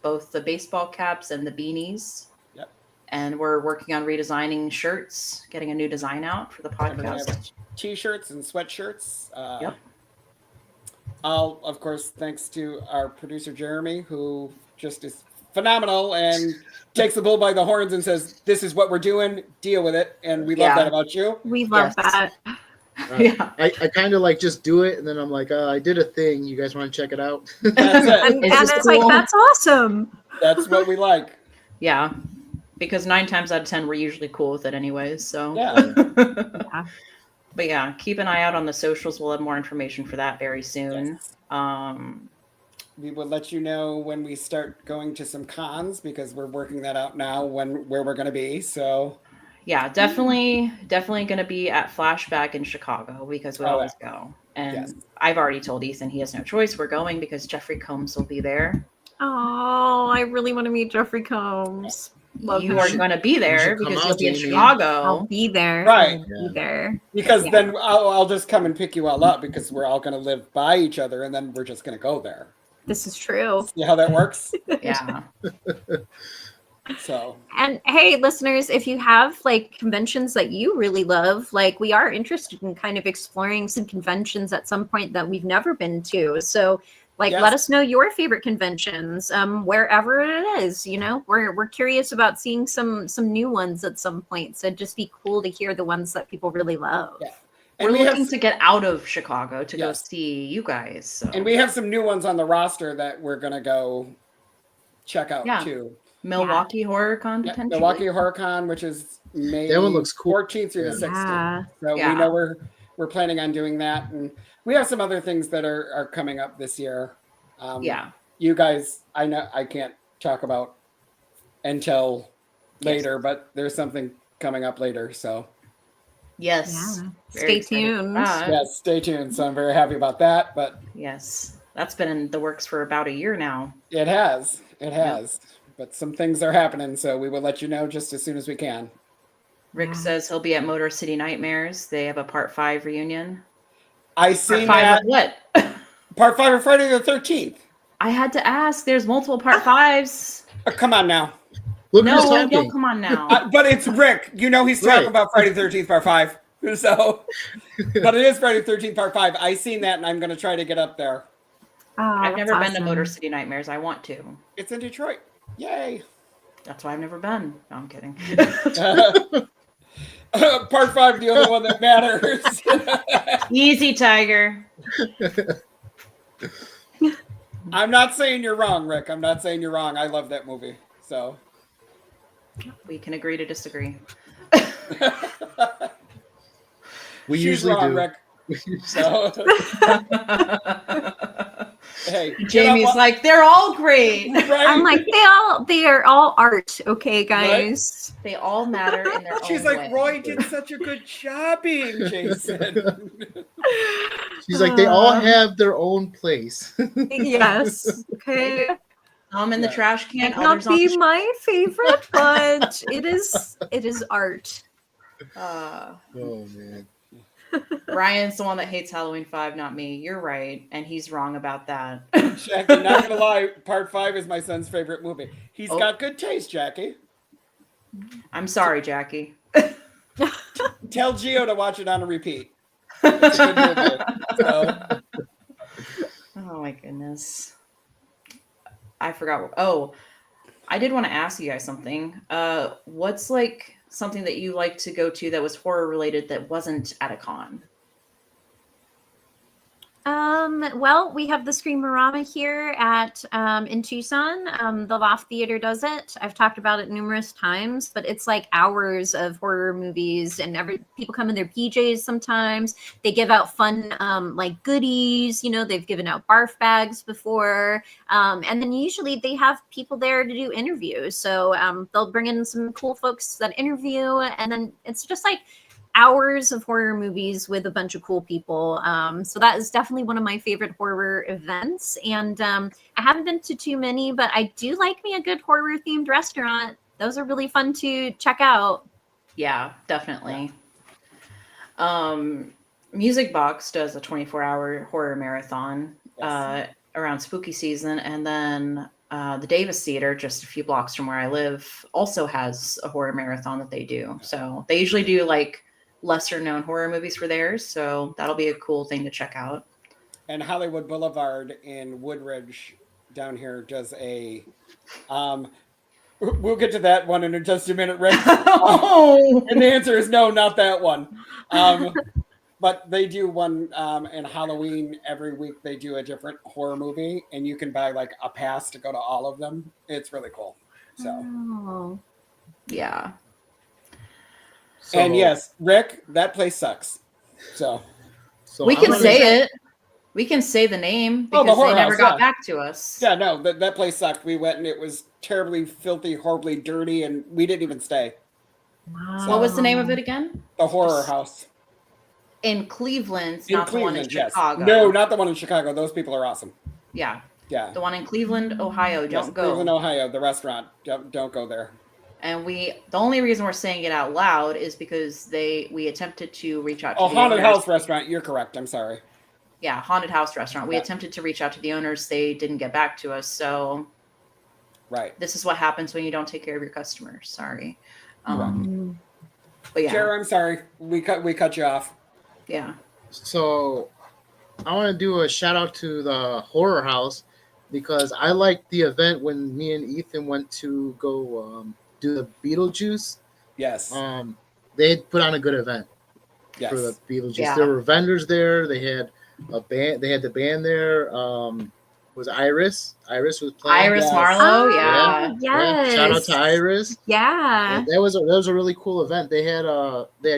both the baseball caps and the beanies. Yep. And we're working on redesigning shirts, getting a new design out for the And we have podcast. T-shirts and sweatshirts. Yep. All, of course, thanks to our producer Jeremy, who just is phenomenal and takes the bull by the horns and says, "This is what we're doing. Deal with it." And we love Yeah. that about you. We love Yes. that. Yeah. I kind of like just do it, and then I'm like, I did a thing. You guys want to check it out? That's it. And Is this it's cool? like, that's awesome. That's what we like. Yeah. Because 9 times out of 10, we're usually cool with it anyways. So, Yeah. Yeah. But yeah, keep an eye out on the socials. We'll have more information for that very soon. Yes. We will let you know when we start going to some cons because we're working that out now where we're going to be. So Yeah, definitely going to be at Flashback in Chicago because we Oh, always go. And Yes. I've already told Ethan he has no choice. We're going because Jeffrey Combs will be there. Oh, I really want to meet Jeffrey Combs. Love You him. are going to be there should come because out, you'll be in Jamie. I'll Chicago. be there. Right. I'll be there. because Yeah. then I'll just come and pick you all up because we're all going to live by each other and then we're just going to go there. This is true. See how that works? Yeah. So And hey, listeners, if you have like conventions that you really love, like we are interested in kind of exploring some conventions at some point that we've never been to. So like Yes. let us know your favorite conventions, wherever it is. You know, we're curious about seeing some new ones at some point. So it'd just be cool to hear the ones that people really love. Yeah. We're and we looking have to get out of Chicago to go Yes. see you guys. So. and we have some new ones on the roster that we're going to go check out Yeah. too. Milwaukee Horror Con Yeah, potentially. Milwaukee Horror Con, which is May That one looks cool. 14th through the Yeah. 16th. Yeah. So Yeah. we know we're planning on doing that, and we have some other things that are coming up this year. Yeah. You guys, I know I can't talk about until later, but there's something coming up later. So Yes. Yeah. Very Stay excited for tuned. that. yes, stay tuned. So I'm very happy about that. But Yes. That's been in the works for about a year now. it has. But some things are happening, so we will let you know just as soon as we can. Rick Yeah. says he'll be at Motor City Nightmares. They have a part 5 reunion. I Part seen 5 that of what? part 5 of Friday the 13th. I had to ask. There's multiple part 5s. Come on now. Look who's No, talking. don't come on now. But it's Rick. You know he's talking Right. about Friday the 13th part 5. So, but it is Friday the 13th part 5. I seen that, and I'm going to try to get up there. Oh, I've that's never been to awesome. Motor City Nightmares. I want to. It's in Detroit. Yay. That's why I've never been. No, I'm kidding. Part 5, the only one that matters. Easy, Tiger. I'm not saying you're wrong, Rick. I'm not saying you're wrong. I love that movie. So We can agree to disagree. We she's usually wrong, do. Rick. So hey, Jamie's like, they're all great. right? I'm like, they are all art, okay, guys. They all matter in their She's own like, way. Roy did such a good job being Jason. She's like, they all have their own place. Yes. Okay. Some in the Yeah. trash can, Might others not on be the my favorite, but it is art. uh, Oh man. Ryan's the one that hates Halloween 5, not me. You're right, and he's wrong about that. Jackie, not gonna lie, part 5 is my son's favorite movie. He's Oh. got good taste, Jackie. I'm sorry, Jackie. Tell Gio to watch it on a repeat. It's a good movie. So, Oh my goodness. I forgot. Oh, I did want to ask you guys something. What's like something that you like to go to that was horror related that wasn't at a con? Well, we have the Screamorama here at in Tucson. The Loft Theater does it. I've talked about it numerous times, but it's like hours of horror movies, and people come in their PJs sometimes. They give out fun like goodies. You know, they've given out barf bags before, and then usually they have people there to do interviews. So they'll bring in some cool folks that interview, and then it's just like hours of horror movies with a bunch of cool people. So that is definitely one of my favorite horror events. And I haven't been to too many, but I do like me a good horror themed restaurant. Those are really fun to check out. Yeah, definitely. Music Box does a 24-hour horror marathon around spooky season, and then the Davis Theater, just a few blocks from where I live, also has a horror marathon that they do. So they usually do like lesser known horror movies for theirs. So that'll be a cool thing to check out. and Hollywood Boulevard in Woodridge down here does a we'll get to that one in just a minute, Rick. Oh, And the answer is no, not that one. But they do one in Halloween every week. They do a different horror movie, and you can buy like a pass to go to all of them. It's really cool. So, Oh. yeah. and yes, Rick, that place sucks. So, We I'm can gonna- say it. We can say the name Oh, the because horror they never house, got yeah. back to us. yeah, no, that place sucked. We went and it was terribly filthy, horribly dirty, and we didn't even stay. Wow. What was the name of it again? The horror house In Cleveland, in not the one in Cleveland, yes. Chicago. No, not the one in Chicago. Those people are awesome. Yeah, Yeah. the one in Cleveland, Ohio. Yes, Don't go. Cleveland, Ohio, the restaurant. Don't go there. And the only reason we're saying it out loud is because we attempted to reach out to Oh, the haunted owners. house restaurant. You're correct. I'm sorry. Yeah, haunted house restaurant. We Yeah. attempted to reach out to the owners. They didn't get back to us. So Right. this is what happens when you don't take care of your customers. Sorry. Mm. But yeah, Jared, I'm sorry. We cut you off. yeah. So I want to do a shout out to the horror house because I liked the event when me and Ethan went to go do the Beetlejuice. Yes. They had put on a good event Yes. for the Beetlejuice. Yeah. There were vendors there. They had a band. They had the band there. Was Iris? Iris was playing. Iris Yes. Marlowe. Ah, Yeah. Yes. Shout out to Iris. Yeah. That was a really cool event. They had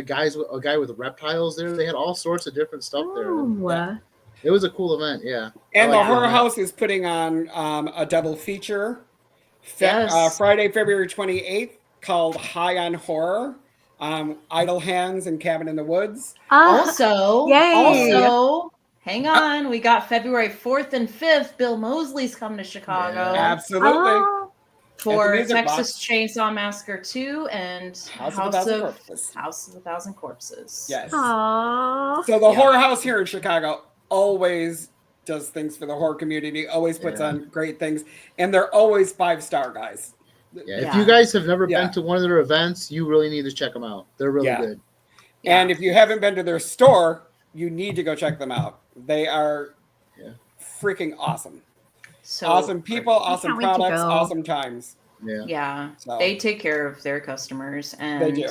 guys a guy with reptiles there. They had all sorts of different stuff there. Ooh. Yeah. It was a cool event. Yeah. And I the like horror that. house is putting on a double feature Yes. Friday, February 28th, called High on Horror. Idle Hands and Cabin in the Woods. Also, Yay. hang on. We got February 4th and 5th. Bill Moseley's coming to Chicago Absolutely. Oh, for Music Texas Box. Chainsaw Massacre 2 and House of a Thousand Corpses. House of a Thousand Corpses. Yes. aw. So the Yeah. Horror House here in Chicago always does things for the horror community, always puts Yeah. on great things, and they're always 5-star guys. Yeah, if Yeah. you guys have never Yeah. been to one of their events, you really need to check them out. They're really Yeah. good. Yeah. And if you haven't been to their store, you need to go check them out. They are Yeah. freaking awesome. So Awesome people, awesome can't wait to products, go. awesome times. Yeah. Yeah, So- they take care of their customers, and do.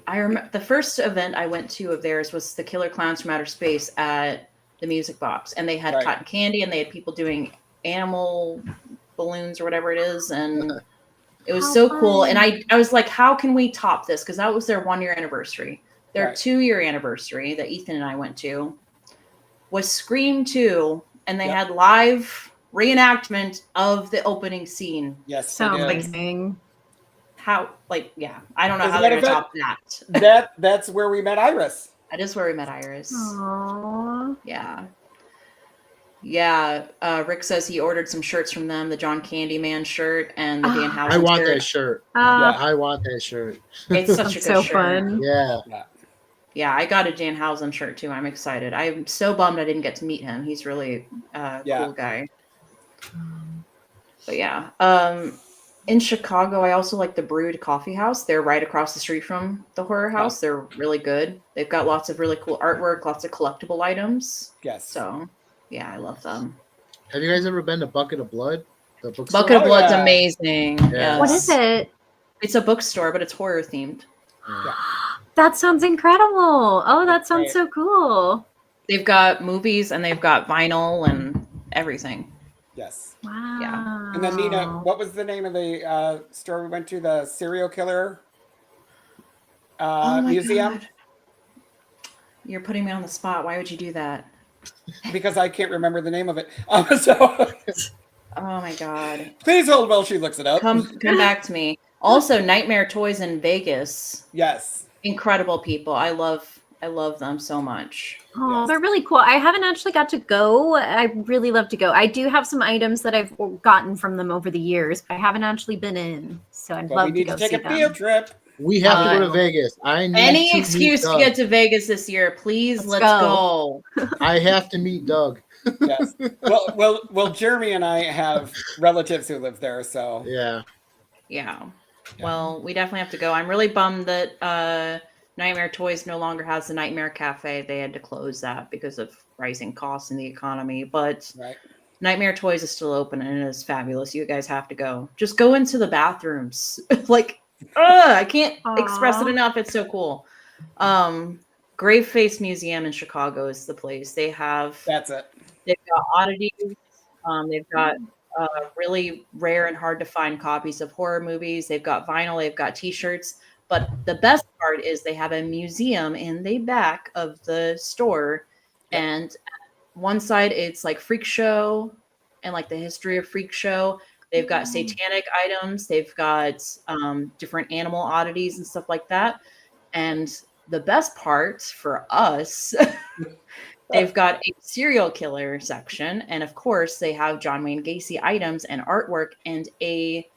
I remember the first event I went to of theirs was the Killer Clowns from Outer Space at the Music Box, and they had Right. cotton candy, and they had people doing animal balloons or whatever it is, and it was How so cool. And fun. I was like, how can we top this? Because that was their 1-year anniversary. Their Right. 2-year anniversary that Ethan and I went to was Scream 2, and they Yep. had live reenactment of the opening scene. Yes, So it is. amazing. How, like, yeah, I don't know As a how they're matter gonna of top that. That's where we met Iris. That is where we met Iris. Aw. Yeah. Yeah. Rick says he ordered some shirts from them, the John Candyman shirt and the Dan Housen I want shirt. that shirt. Yeah. I want that shirt. It's such a good so shirt. fun. Yeah. Yeah, I got a Dan Housen shirt too. I'm excited. I'm so bummed I didn't get to meet him. He's really a Yeah. cool guy. But yeah. In Chicago, I also like the Brood Coffee House. They're right across the street from the Horror House. They're really good. They've got lots of really cool artwork, lots of collectible items. Yes. So, yeah, I love them. Have you guys ever been to Bucket of Blood? The bookstore? Bucket of Oh, Blood's yeah. amazing. Yeah. What is it? It's a bookstore, but it's horror themed. That sounds incredible. Oh, that sounds Right. so cool. They've got movies and they've got vinyl and everything. Yes. Wow. And then Nina, what was the name of the store we went to? The serial killer Oh my museum? God. You're putting me on the spot. Why would you do that? Because I can't remember the name of it. So Oh my God. please hold while she looks it up. Come back to me. Also, Nightmare Toys in Vegas. Yes. Incredible people. I love them so much. Oh, Yes. they're really cool. I haven't actually got to go. I really love to go. I do have some items that I've gotten from them over the years, but I haven't actually been in. So I'd But love we need to to go take see a field them. trip. We have to go to Uh, Vegas. I need Any to excuse meet to Doug. get to Vegas this year, please. Let's Let's go. I have to meet Doug. Yes. Well, Jeremy and I have relatives who live there, so Yeah. Yeah. Well, we definitely have to go. I'm really bummed that Nightmare Toys no longer has the Nightmare Cafe. They had to close that because of rising costs in the economy. But right. Nightmare Toys is still open and it is fabulous. You guys have to go. Just go into the bathrooms. Like, I can't express it Aw. enough. It's so cool. Graveface Museum in Chicago is the place. They've That's it. got oddities. They've got really rare and hard to find copies of horror movies. They've got vinyl. They've got T-shirts. But the best part is they have a museum in the back of the store, and one side it's like Freak Show and like the history of Freak Show. They've got satanic items. They've got different animal oddities and stuff like that. And the best part for us, they've got a serial killer section, and of course, they have John Wayne Gacy items and artwork and a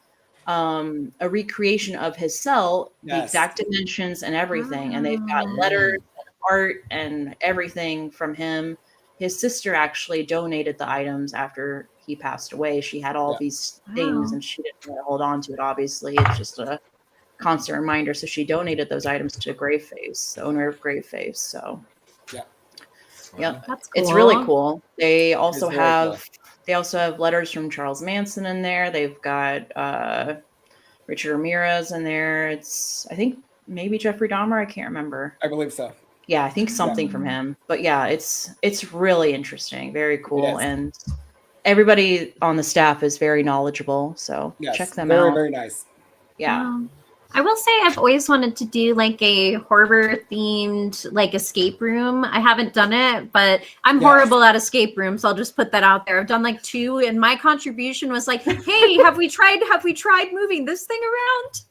recreation of his cell, the Yes. exact dimensions and everything. And they've got letters and art and everything from him. His sister actually donated the items after he passed away. She had all Yeah. these things, Wow. and she didn't want to hold on to it. Obviously, it's just a constant reminder. So she donated those items to Graveface, the owner of Graveface. So yep, That's cool. it's really cool. They also very have letters from Charles Manson in there. They've got Richard Ramirez in there. It's, I think, maybe Jeffrey Dahmer. I can't remember. I believe so. Yeah, I think something from him. But yeah, it's really interesting, very cool, is. and everybody on the staff is very knowledgeable. So Yes. check them very, out. very nice. Yeah. Wow. I will say I've always wanted to do like a horror themed like escape room. I haven't done it, but I'm Yes. horrible at escape rooms. So I'll just put that out there. I've done like 2 and my contribution was like, "Hey, have we tried moving this thing around?"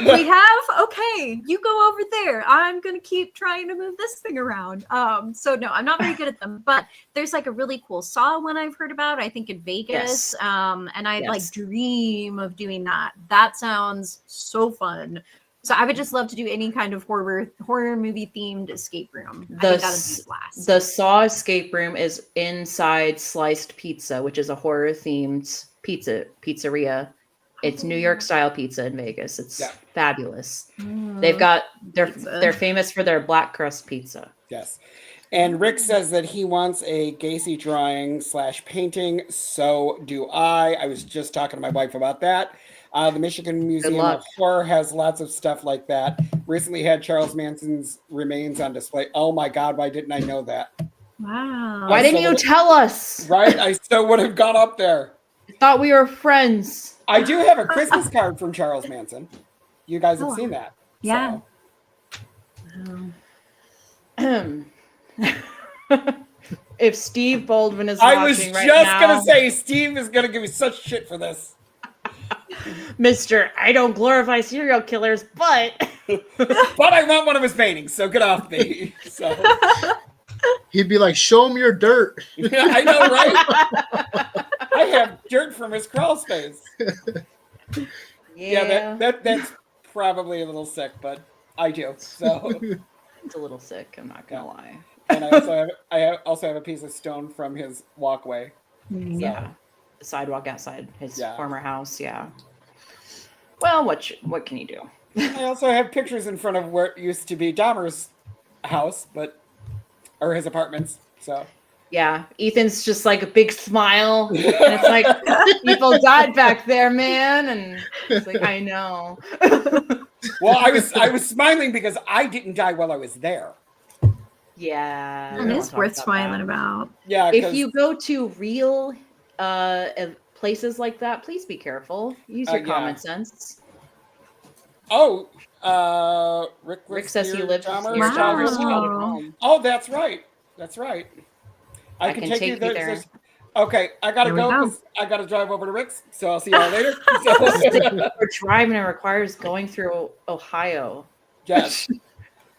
We have. Okay, you go over there. I'm going to keep trying to move this thing around. So no, I'm not very good at them, but there's like a really cool Saw one I've heard about, I think in Vegas. Yes. And I like Yes. dream of doing that. That sounds so fun. So I would just love to do any kind of horror movie themed escape room. I think that'd be a blast. The Saw escape room is inside Sliced Pizza, which is a horror themed pizzeria. It's New York style pizza in Vegas. It's fabulous. They've got they're famous for their black crust pizza. Yes. And Rick says that he wants a Gacy drawing / painting. So do I. I was just talking to my wife about that. The Michigan Museum of Horror has lots of stuff like that. Recently had Charles Manson's remains on display. Oh my God, why didn't I know that? Wow. Why didn't you tell us? Right? I still would have gone up there. I thought we were friends. I do have a Christmas card from Charles Manson. You guys have seen that. Yeah. So. If Steve Baldwin is watching I was right just now, going to say, Steve is going to give me such shit for this. Mr. I don't glorify serial killers, but But I want one of his paintings, so get off me. So He'd be like, "Show him your dirt." I know, right? I have dirt from his crawl space. Yeah, that's probably a little sick, but I do. So it's a little sick. I'm not gonna lie. And I also have a piece of stone from his walkway. Yeah, the sidewalk outside his former house. Yeah. Well, what can you do? I also have pictures in front of where it used to be Dahmer's house, or his apartments. So yeah, Ethan's just like a big smile, and it's like people died back there, man, and it's like I know. Well, I was smiling because I didn't die while I was there. Yeah, And it's worth smiling about. Yeah, if you go to real places like that, please be careful. Use your common sense. Oh, Rick says he lived Dahmer. near Dahmer's childhood home. Oh, that's right. That's right. I can take you there. Okay, I gotta go. 'Cause I gotta drive over to Rick's, so I'll see y'all later. For driving, it requires going through Ohio. Yes,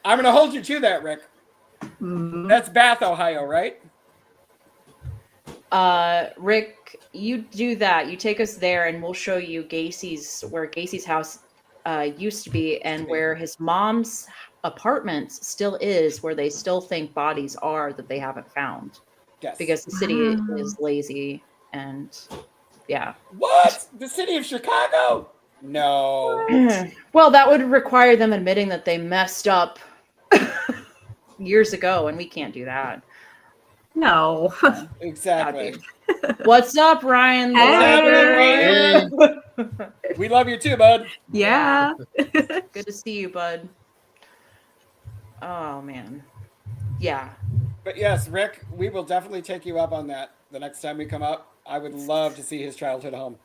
I'm gonna hold you to that, Rick. That's Bath, Ohio, right? Rick, you do that. You take us there, and we'll show you where Gacy's house used to be, and where his mom's apartment still is, where they still think bodies are that they haven't found. Yes. Because the city is lazy, and yeah. What? The city of Chicago? No. Well, that would require them admitting that they messed up years ago, and we can't do that. No. Exactly. What's up, Ryan? Hey. We love you too, bud. Yeah. Good to see you, bud. Oh man. Yeah. But yes, Rick, we will definitely take you up on that the next time we come up. I would love to see his childhood home.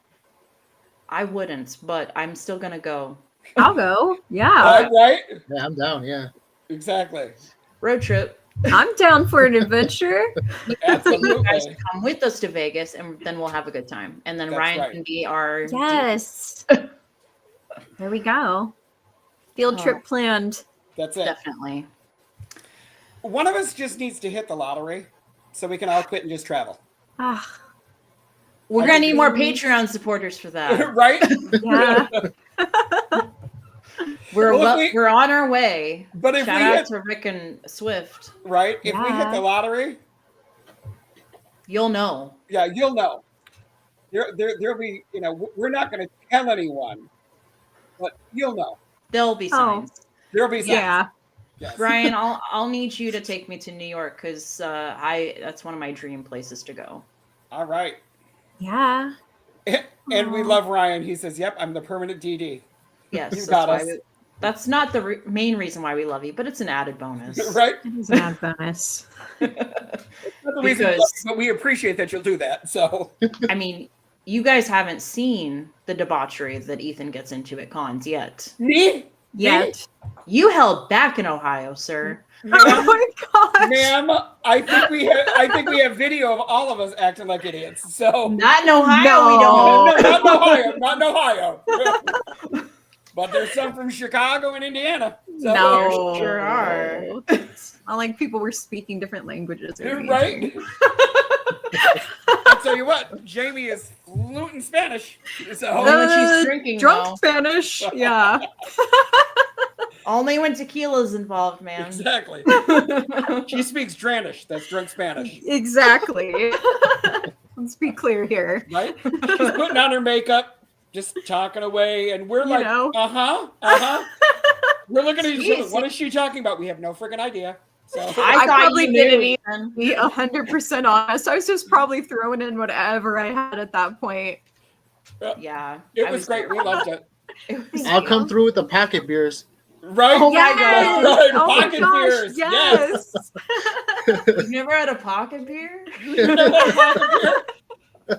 I wouldn't, but I'm still gonna go. I'll go. Yeah. Right? Yeah, I'm down. Yeah. Exactly. Road trip. I'm down for an adventure. You guys Absolutely. come with us to Vegas, and then we'll have a good time. And then That's Ryan right. can be our Yes. There we go. Field trip planned. That's it. definitely. One of us just needs to hit the lottery so we can all quit and just travel. Ah, We're I gonna think need more Patreon supporters for that. Right? yeah. Well, if we- We're on our way. But if Shout we out hit, to Rick and Swift. right? If we hit Yeah. the lottery, You'll know. yeah, you'll know. There'll be, we're not going to tell anyone, but you'll know. There'll be signs. There'll be signs. Yeah. Yes. Brian, I'll need you to take me to New York because that's one of my dream places to go. All right. Yeah. And we love Ryan. He says, "Yep, I'm the permanent DD." Yes, You got us. that's not the main reason why we love you, but it's an added bonus. Right? It is an add bonus. Not the reason we love you, but we appreciate that you'll do that. So I mean, you guys haven't seen the debauchery that Ethan gets into at cons yet. Me? Yet. You held back in Ohio, sir. Oh Ma'am, my gosh. ma'am, I think we have video of all of us acting like idiots. So Not in Ohio, No. we don't. not in Ohio, not in Ohio. But there's some from Chicago and Indiana. So, No. Sure are. It's not like people were speaking different languages. or anything. Right? I'll tell you what, Jamie is fluent in Spanish. So Only when she's drinking, Drunk though. Spanish. Yeah. Only when tequila's involved, man. exactly. She speaks Dranish. That's drunk Spanish. Exactly. Let's be clear here. Right? She's putting on her makeup, just talking away, and we're You like, know. We're looking at each other. Jeez. What is she talking about? We have no freaking idea. So I I thought probably you knew, didn't Ethan. Be 100% honest. I was just probably throwing in whatever I had at that point. Yeah. it I was great. We loved it. It was- I'll come through with the pocket beers. Right? Oh my Yes! God. Oh my Pocket gosh, beers. yes. You've never had a pocket beer?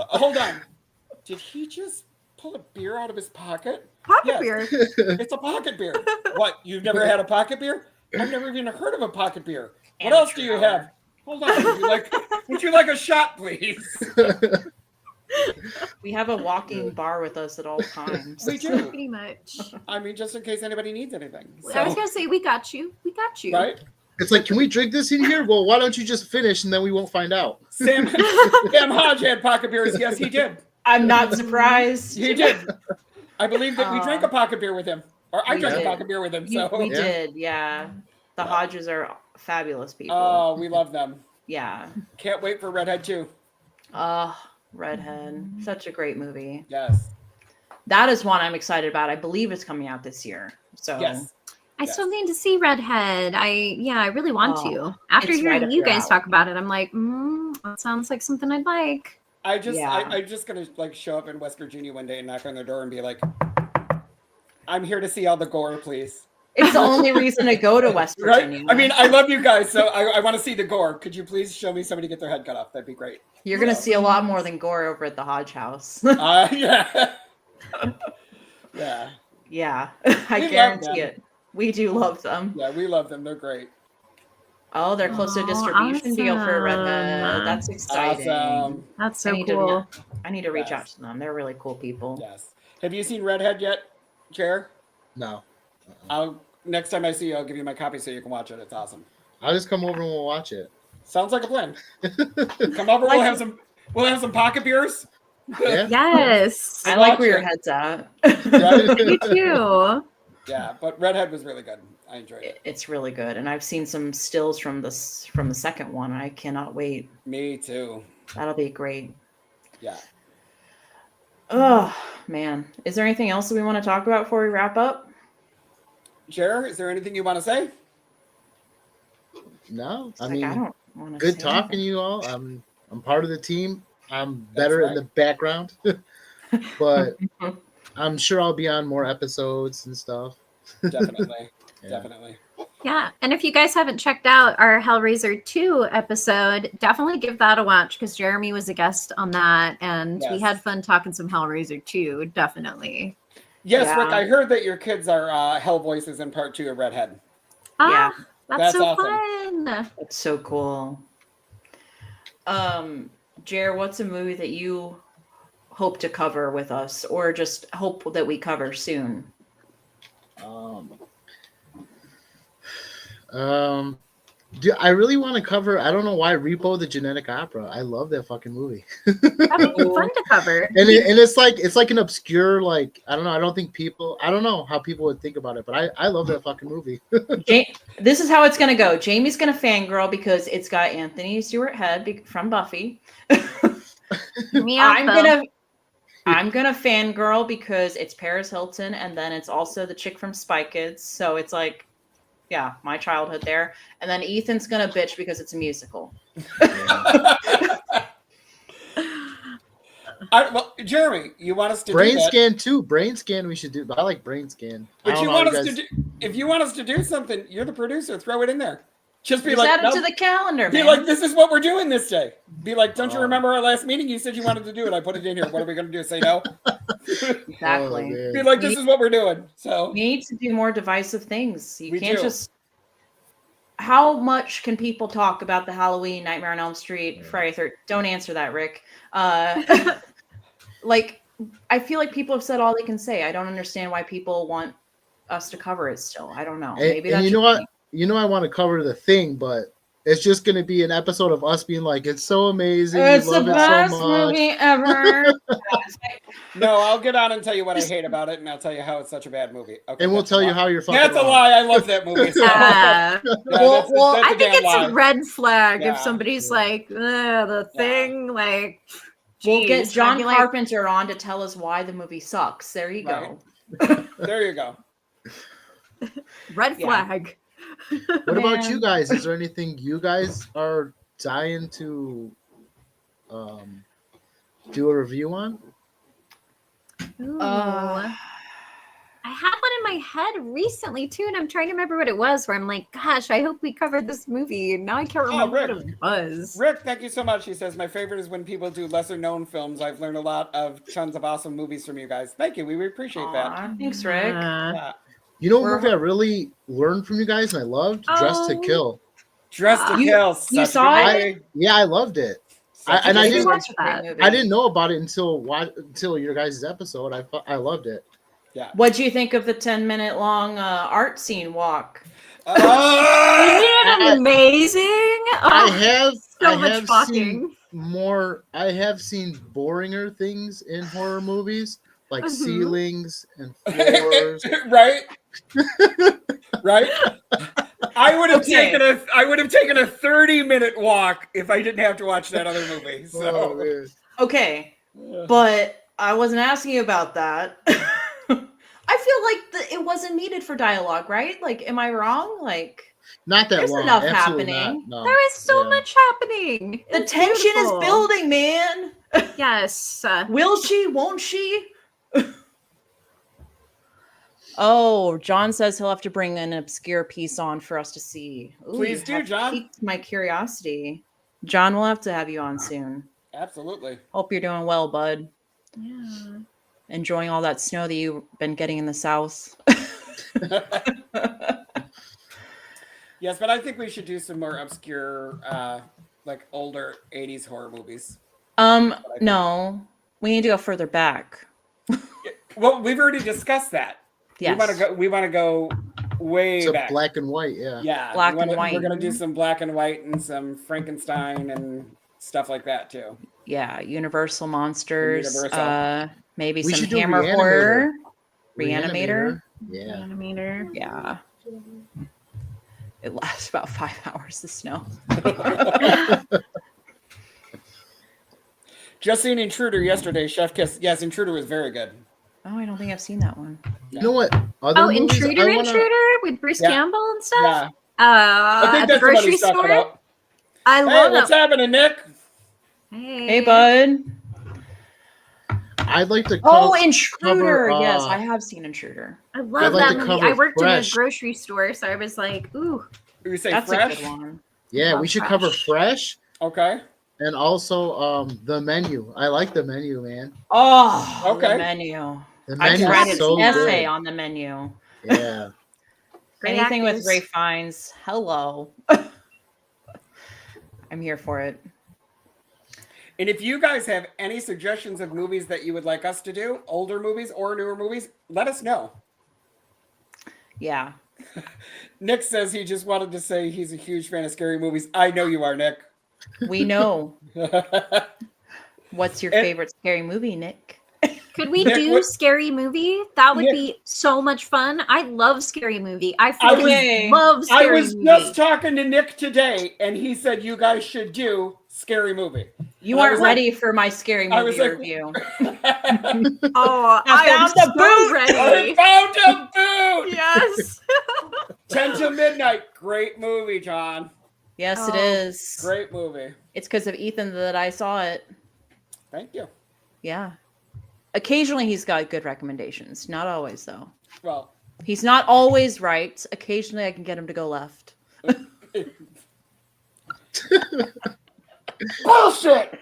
Hold on. Did he just pull a beer out of his pocket? Pocket Yes. beer. It's a pocket beer. What? You've never had a pocket beer? I've never even heard of a pocket beer. What else do you have? Hold on. Would you like a shot, please? We have a walking bar with us at all times. We do. Pretty much. I mean, just in case anybody needs anything. I was So, gonna say we got you. We got you. right? It's like, can we drink this in here? Well, why don't you just finish and then we won't find out. Sam Hodge had pocket beers. Yes, he did. I'm not surprised. He did. I believe that we drank a pocket beer with him. Or I We drank a did. pocket beer with him. We So Yeah. did, yeah. The Hodges are fabulous people. oh, we love them. Yeah. Can't wait for Redhead 2. Redhead. Such a great movie. Yes. That is one I'm excited about. I believe it's coming out this year. So Yes. I Yes. still need to see Redhead. I really want Oh, to. After it's right hearing up you your guys alley. talk about it, I'm like, that sounds like something I'd like. I'm Yeah. just gonna like show up in West Virginia one day and knock on their door and be like, I'm here to see all the gore, please. it's the only reason to go to West Right? Virginia. I mean, I love you guys, so I want to see the gore. Could you please show me somebody get their head cut off? That'd be great. You're gonna see a lot more than gore over at the Hodge house. Yeah. Yeah. Yeah. I We love guarantee them. it. We do love them. Yeah, we love them. They're great. Oh, they're close to a Oh, distribution deal for Redhead. awesome. That's exciting. Awesome. That's I so need to- cool. I need to reach Yes. out to them. They're really cool people. Yes. Have you seen Redhead yet, Chair? No. Next time I see you, I'll give you my copy so you can watch it. It's awesome. I'll just come over and we'll watch it. Sounds like a plan. Come over. We'll have some pocket beers. Yeah. Yes. I like where your Watch head's at. You too. Yeah, but Redhead was really good. I enjoyed it. It's really good, and I've seen some stills from the second one. I cannot wait. Me too. That'll be great. Yeah. Oh man, is there anything else that we want to talk about before we wrap up? Chair, is there anything you want to say? No. It's I like, mean, I don't want to. good talking to you all. I'm part of the team. I'm better in right. the background. But I'm sure I'll be on more episodes and stuff. Definitely. Yeah. Definitely. Yeah. And if you guys haven't checked out our Hellraiser 2 episode, definitely give that a watch because Jeremy was a guest on that. And we Yes. had fun talking some Hellraiser 2. Definitely. Yes, Yeah. Rick, I heard that your kids are Hell Voices in part 2 of Redhead. Yeah. That's That's so awesome. fun. It's so cool. Jer, what's a movie that you hope to cover with us, or just hope that we cover soon? I really want to cover. I don't know why Repo the Genetic Opera. I love that fucking movie. That'd be fun to cover. And it's like an obscure, like, I don't know. I don't know how people would think about it, but I love that fucking movie. This is how it's going to go. Jamie's going to fangirl because it's got Anthony Stewart Head from Buffy. Me out, I'm gonna fangirl because it's Paris Hilton, and then it's also the chick from Spy Kids. So it's like, yeah, my childhood there. And then Ethan's gonna bitch because it's a musical. Well, Jeremy, you want us to Brain do that? Scan too. Brain Scan we should do. I like Brain Scan. I But don't you know want how us to do? If you want us to do something, you're the producer. Throw it in there. Just be Just like, add it nope. to the calendar, Be man. like, this is what we're doing this day. Be like, don't you Oh. remember our last meeting? You said you wanted to do it. I put it in here. What are we going to do? Say no? Exactly. Oh, man. Be like, this is what we're doing. So We need to do more divisive things. You We can't do. just. How much can people talk about the Halloween, Nightmare on Elm Street, Friday 13th? Don't answer that, Rick. Like, I feel like people have said all they can say. I don't understand why people want us to cover it still. I don't know. Maybe And that's you know what? You know I want to cover the thing, but it's just going to be an episode of us being like, it's so amazing. It's we the love it best so much. movie ever. no, I'll get on and tell you what I hate about it, and I'll tell you how it's such a bad movie. Okay, And we'll that's tell a you lie. how you're fucking That's a wrong. lie. I love that movie. So. Yeah. Yeah, Well, that's I a think damn it's lie. a red flag Yeah. if somebody's Yeah. like, the Yeah. thing, like, We'll get geez, I'd John be like, Carpenter on to tell us why the movie sucks. There you go. There you go. red Yeah. flag. What about you Man. guys? Is there anything you guys are dying to do a review on? Ooh. Uh, I had one in my head recently too, and I'm trying to remember what it was. Where I'm like, gosh, I hope we covered this movie. And now I can't remember what Rick. it was. Rick, thank you so much. He says, my favorite is when people do lesser known films. I've learned a lot of tons of awesome movies from you guys. Thank you. We appreciate that. Aw, thanks, Rick. Yeah. You know what We're- movie I really learned from you guys and I loved? Dressed to Oh. Kill. Dressed to You- Kill. you such a saw good it? movie. Yeah, I loved it. Such a and good I movie. didn't- watch that. I didn't know about it until your guys' episode. I loved it. Yeah. What'd you think of the 10-minute long art scene walk? Ah! Isn't it amazing? I Oh, have so I much have talking. seen more. I have seen boringer things in horror movies, like Mhm. ceilings and floors. right? Right? I would have Okay. taken a 30-minute walk if I didn't have to watch that other movie. Oh, So man. Okay, but I wasn't asking you about that. I feel like it wasn't needed for dialogue, right? Like, am I wrong? Like, Not that There's long. enough Absolutely happening. Not, no. there is so Yeah. much happening. the It's tension beautiful. is building, man. Yes. Will she? Won't she? Oh, John says he'll have to bring an obscure piece on for us to see. Ooh, Please you do, have John. piqued my curiosity. John, we'll have to have you on soon. absolutely. Hope you're doing well, bud. Yeah. Enjoying all that snow that you've been getting in the south. Yes, but I think we should do some more obscure, like older 80s horror movies. No, we need to go further back. Well, we've already discussed that. Yes. We want to go way So back. black and white. Yeah. Yeah, Black we wanna- and white. We're gonna do some black and white and some Frankenstein and stuff like that too. Yeah, Universal monsters. Universal. Maybe We some should do Hammer Reanimator. horror. Reanimator. Yeah. Animator. Yeah. It lasts about 5 hours. The snow. Just seen Intruder yesterday. Chef Kiss. Yes, Intruder was very good. Oh, I don't think I've seen that one. You know what? Other Oh, movies Intruder, I wanna- Intruder with Bruce Yeah. Campbell and stuff. Yeah, I think At the that's what grocery he's talking store. about. I Hey, love what's that. happening, Nick? Hey, bud. I'd like to. Oh, Intruder. cover, Yes, I have seen Intruder. I love I'd like that to movie. cover I worked Fresh. in a grocery store, so I was like, ooh. You say That's fresh? a good one. yeah, we love should Fresh. cover Fresh Okay. and also The Menu. I like The Menu, man. Oh, Okay. the menu. The I Menu read is his so essay good. on the menu. Yeah. Great Anything with actors. Ray Fiennes. Hello. I'm here for it. And if you guys have any suggestions of movies that you would like us to do, older movies or newer movies, let us know. Yeah. Nick says he just wanted to say he's a huge fan of scary movies. I know you are, Nick. We know. What's your And- favorite scary movie, Nick? Could we Nick, do what- Scary Movie? That would Nick- be so much fun. I love Scary Movie. I I freaking was- love I Scary was Movie. just talking to Nick today, and he said you guys should do Scary Movie. You And I aren't was like- ready for my scary I was movie like- review. Oh, I am found the so boot! ready. I found a boot. Yes. 10 to Midnight. Great movie, John. Yes, it Oh. is. Great movie. It's because of Ethan that I saw it. Thank you. Yeah. Occasionally he's got good recommendations. Not always, though. Well, He's not always right. Occasionally I can get him to go left. Bullshit!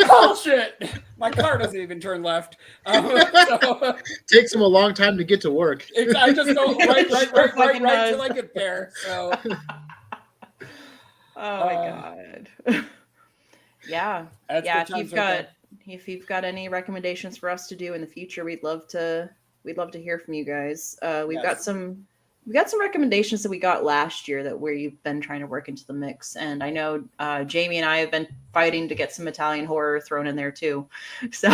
Bullshit! My car doesn't even turn left. So, Takes him a long time to get to work. I just go right Fucking till I get there. So, Oh my god. Yeah. that's Yeah, good times right there. if you've got any recommendations for us to do in the future, we'd love to hear from you guys. We've got Yes. some recommendations that we got last year that we've been trying to work into the mix. And I know Jamie and I have been fighting to get some Italian horror thrown in there too. So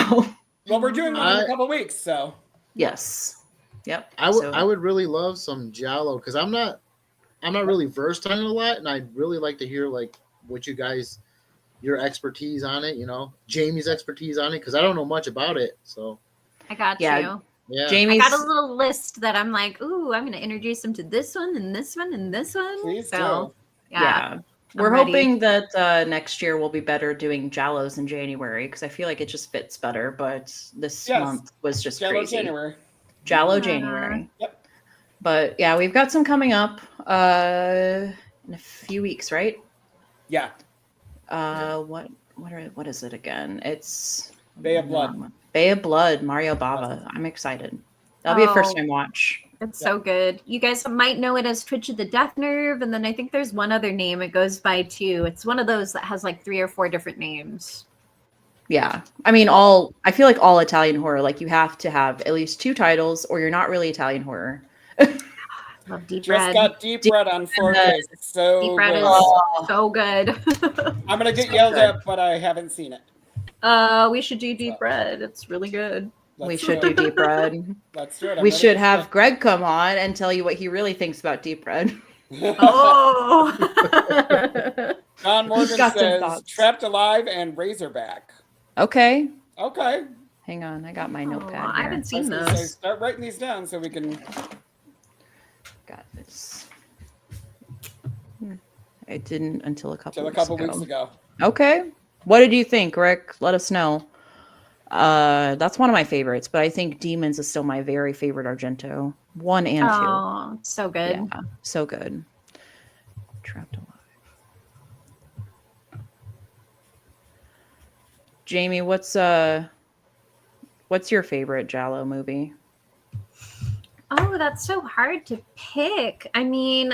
Well, we're doing one in a couple weeks, so yes. Yep. I would really love some giallo because I'm not really versed on it a lot, and I'd really like to hear like what you guys, your expertise on it. You know, Jamie's expertise on it because I don't know much about it. So I got Yeah. you. yeah, I Jamie's got a little list that I'm like, ooh, I'm going to introduce him to this one and this one and this one. please So, do. yeah. We're ready. hoping that next year we'll be better doing Jallos in January because I feel like it just fits better. But this Yes. month was just Jello crazy. January. Jallo Yeah. January. Yep. But yeah, we've got some coming up in a few weeks, right? Yeah. What is it again? It's Bay of Blood. Bay of Blood, Mario Bava. I'm excited. That'll be a first Oh. time watch. It's so good. You guys might know it as Twitch of the Death Nerve, and then I think there's one other name it goes by too. It's one of those that has like 3 or 4 different names. Yeah. I mean, I feel like all Italian horror, like you have to have at least 2 titles or you're not really Italian horror. Love Deep Just Red. got Deep Red on 4K. So Deep Red good. is so good. I'm gonna get so yelled good. at, but I haven't seen it. We should do Deep Red. It's really good. We should do Deep Red. Let's do it. I'm We ready should to have Greg come on and tell you what he really thinks about Deep Red. Oh. John Morgan got some says thoughts. Trapped Alive and Razorback. Okay. Okay. Hang on. I got my Oh, notepad I here. haven't I was seen gonna say, those. start writing these down so we can. Got this. I didn't until a couple Till a weeks couple ago. weeks ago. Okay. What did you think, Rick? Let us know. That's one of my favorites, but I think Demons is still my very favorite Argento. 1 and 2. Oh, so good. Yeah, so good. Trapped Alive. Jamie, what's your favorite Giallo movie? Oh, that's so hard to pick. I mean,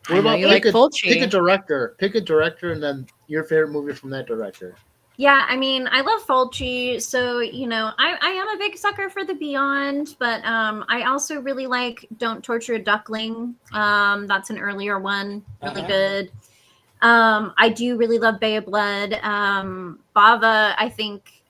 What about you like pick Fulci. a director? Pick a director, and then your favorite movie from that director. yeah, I mean, I love Fulci, so you know, I am a big sucker for The Beyond, but I also really like Don't Torture a Duckling. That's an earlier one, really good. I do really love Bay of Blood. Bava, I think,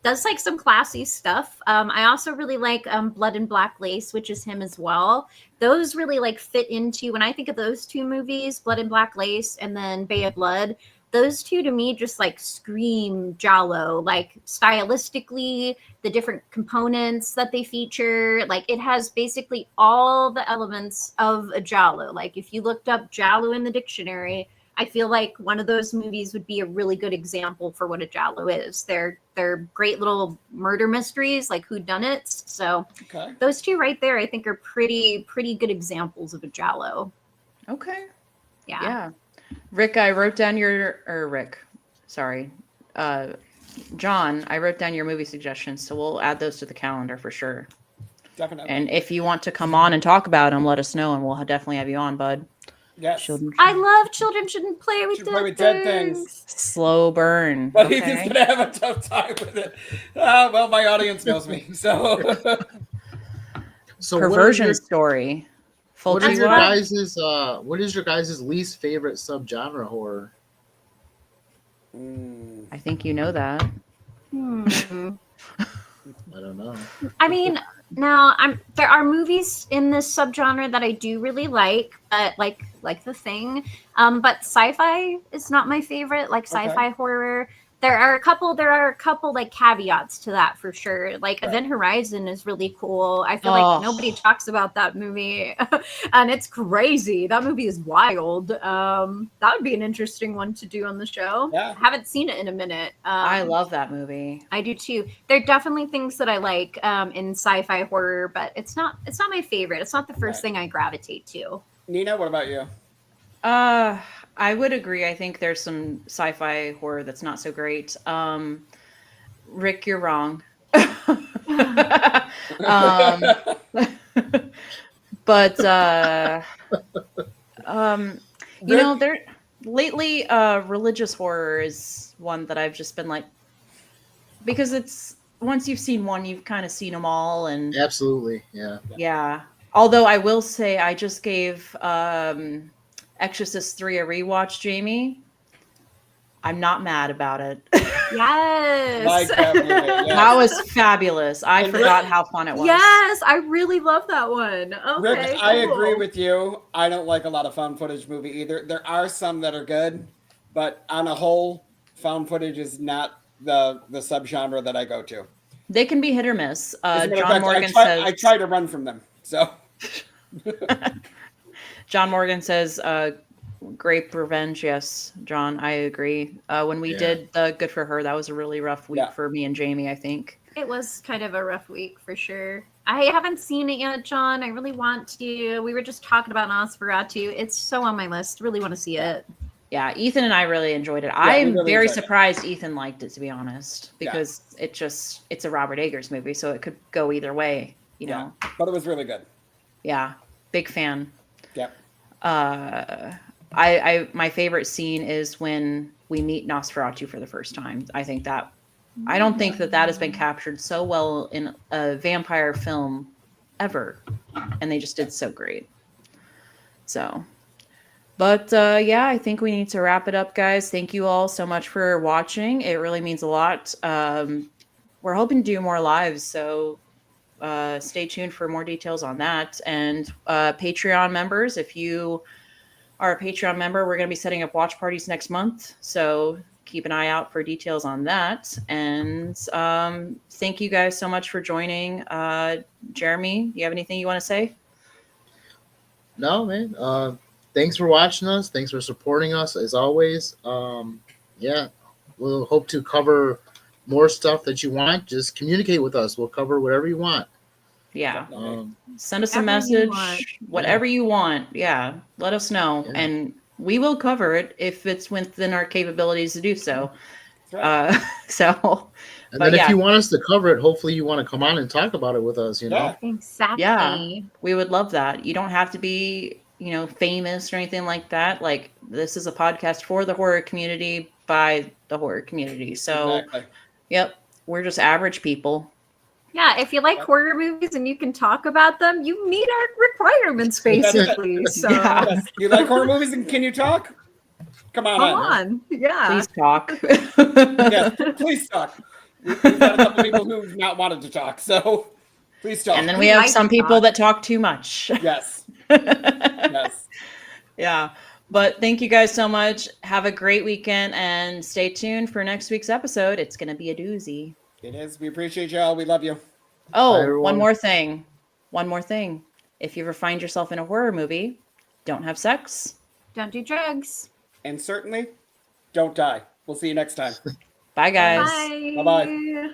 does like some classy stuff. I also really like Blood and Black Lace, which is him as well. Those really like fit into, when I think of those 2 movies, Blood and Black Lace and then Bay of Blood, those 2 to me just like scream Giallo, like stylistically, the different components that they feature. Like it has basically all the elements of a Giallo. Like if you looked up Giallo in the dictionary, I feel like one of those movies would be a really good example for what a Giallo is. They're great little murder mysteries, like whodunits. So Okay. those 2 right there, I think, are pretty good examples of a Giallo. Okay. Yeah. Yeah. Rick, I wrote down John, I wrote down your movie suggestions, so we'll add those to the calendar for sure. Definitely. And if you want to come on and talk about them, let us know, and we'll definitely have you on, bud. Yes. Children, I love Children Shouldn't Play with, Shouldn't Play with Dead Things. slow burn. But he's Okay. gonna have a tough time with it. Well, my audience knows me, so So Perversion story. What is Fulci your what? guys's what is your guys' least favorite subgenre horror? I think you know that. I don't know. I mean, now there are movies in this subgenre that I do really like, but like The Thing. But sci-fi is not my favorite. Like sci-fi horror. there are a couple like caveats to that for sure. Like Event Horizon is really cool. I feel like nobody talks about that movie, and it's crazy. That movie is wild. That would be an interesting one to do on the show. Yeah. Haven't seen it in a minute. I love that movie. I do too. There are definitely things that I like in sci-fi horror, but it's not my favorite. It's not the first thing I gravitate to. Nina, what about you? I would agree. I think there's some sci-fi horror that's not so great. Rick, you're wrong. But you know, there lately religious horror is one that I've just been like, because it's once you've seen one, you've kind of seen them all. And Absolutely. Yeah. Although I will say I just gave Exorcist 3 a rewatch, Jamie. I'm not mad about it. Yes. Like that movie, yes. That was fabulous. I forgot how fun it was. Yes, I really love that one. Okay, Rick, I cool. agree with you. I don't like a lot of found footage movie either. There are some that are good, but on a whole, found footage is not the subgenre that I go to. They can be hit or miss. As a matter of John fact, Morgan I says. try to run from them. So John Morgan says, "Grape Revenge." Yes, John, I agree. When we did the Good for Her, that was a really rough week for me and Jamie, I think. It was kind of a rough week for sure. I haven't seen it yet, John. I really want to. We were just talking about Nosferatu. It's so on my list. Really want to see it. Yeah, Ethan and I really enjoyed it. we I'm really very enjoyed it. surprised Ethan liked it, to be honest, because it's a Robert Eggers movie, so it could go either way, you know. but it was really good. Yeah, big fan. Yep. I my favorite scene is when we meet Nosferatu for the first time. I don't think that has been captured so well in a vampire film ever, and they just did so great. So, but I think we need to wrap it up, guys. Thank you all so much for watching. It really means a lot. We're hoping to do more lives, so stay tuned for more details on that. And Patreon members, if you are a Patreon member, we're going to be setting up watch parties next month. So keep an eye out for details on that. And thank you guys so much for joining. Jeremy, you have anything you want to say? No, man. Thanks for watching us. Thanks for supporting us as always. We'll hope to cover more stuff that you want. Just communicate with us. We'll cover whatever you want. Yeah. Definitely. Send us a Whatever you message, want. whatever you want. Yeah. Let us know. Yeah. And we will cover it if it's within our capabilities to do so. That's right. So, And but then yeah, if you want us to cover it, hopefully you want to come on and talk about it with us, you know? Yeah. Exactly. Yeah. we would love that. You don't have to be, famous or anything like that. Like, this is a podcast for the horror community by the horror community. So, Exactly. yep, we're just average people. Yeah, if you like horror movies and you can talk about them, you meet our requirements basically. So Yeah. Yes. You like horror movies and can you talk? Come on. come on. Yeah. Please talk. Yes, please talk. We've got a couple people who've not wanted to talk, so please talk. And then We we have like some to people talk. that talk too much. Yes. Yes. Yeah. But thank you guys so much. Have a great weekend and stay tuned for next week's episode. It's going to be a doozy. It is. We appreciate y'all. We love you. Oh, Bye, everyone. one more thing. One more thing. If you ever find yourself in a horror movie, don't have sex. Don't do drugs. And certainly, don't die. We'll see you next time. Bye, guys. Bye. Bye-bye.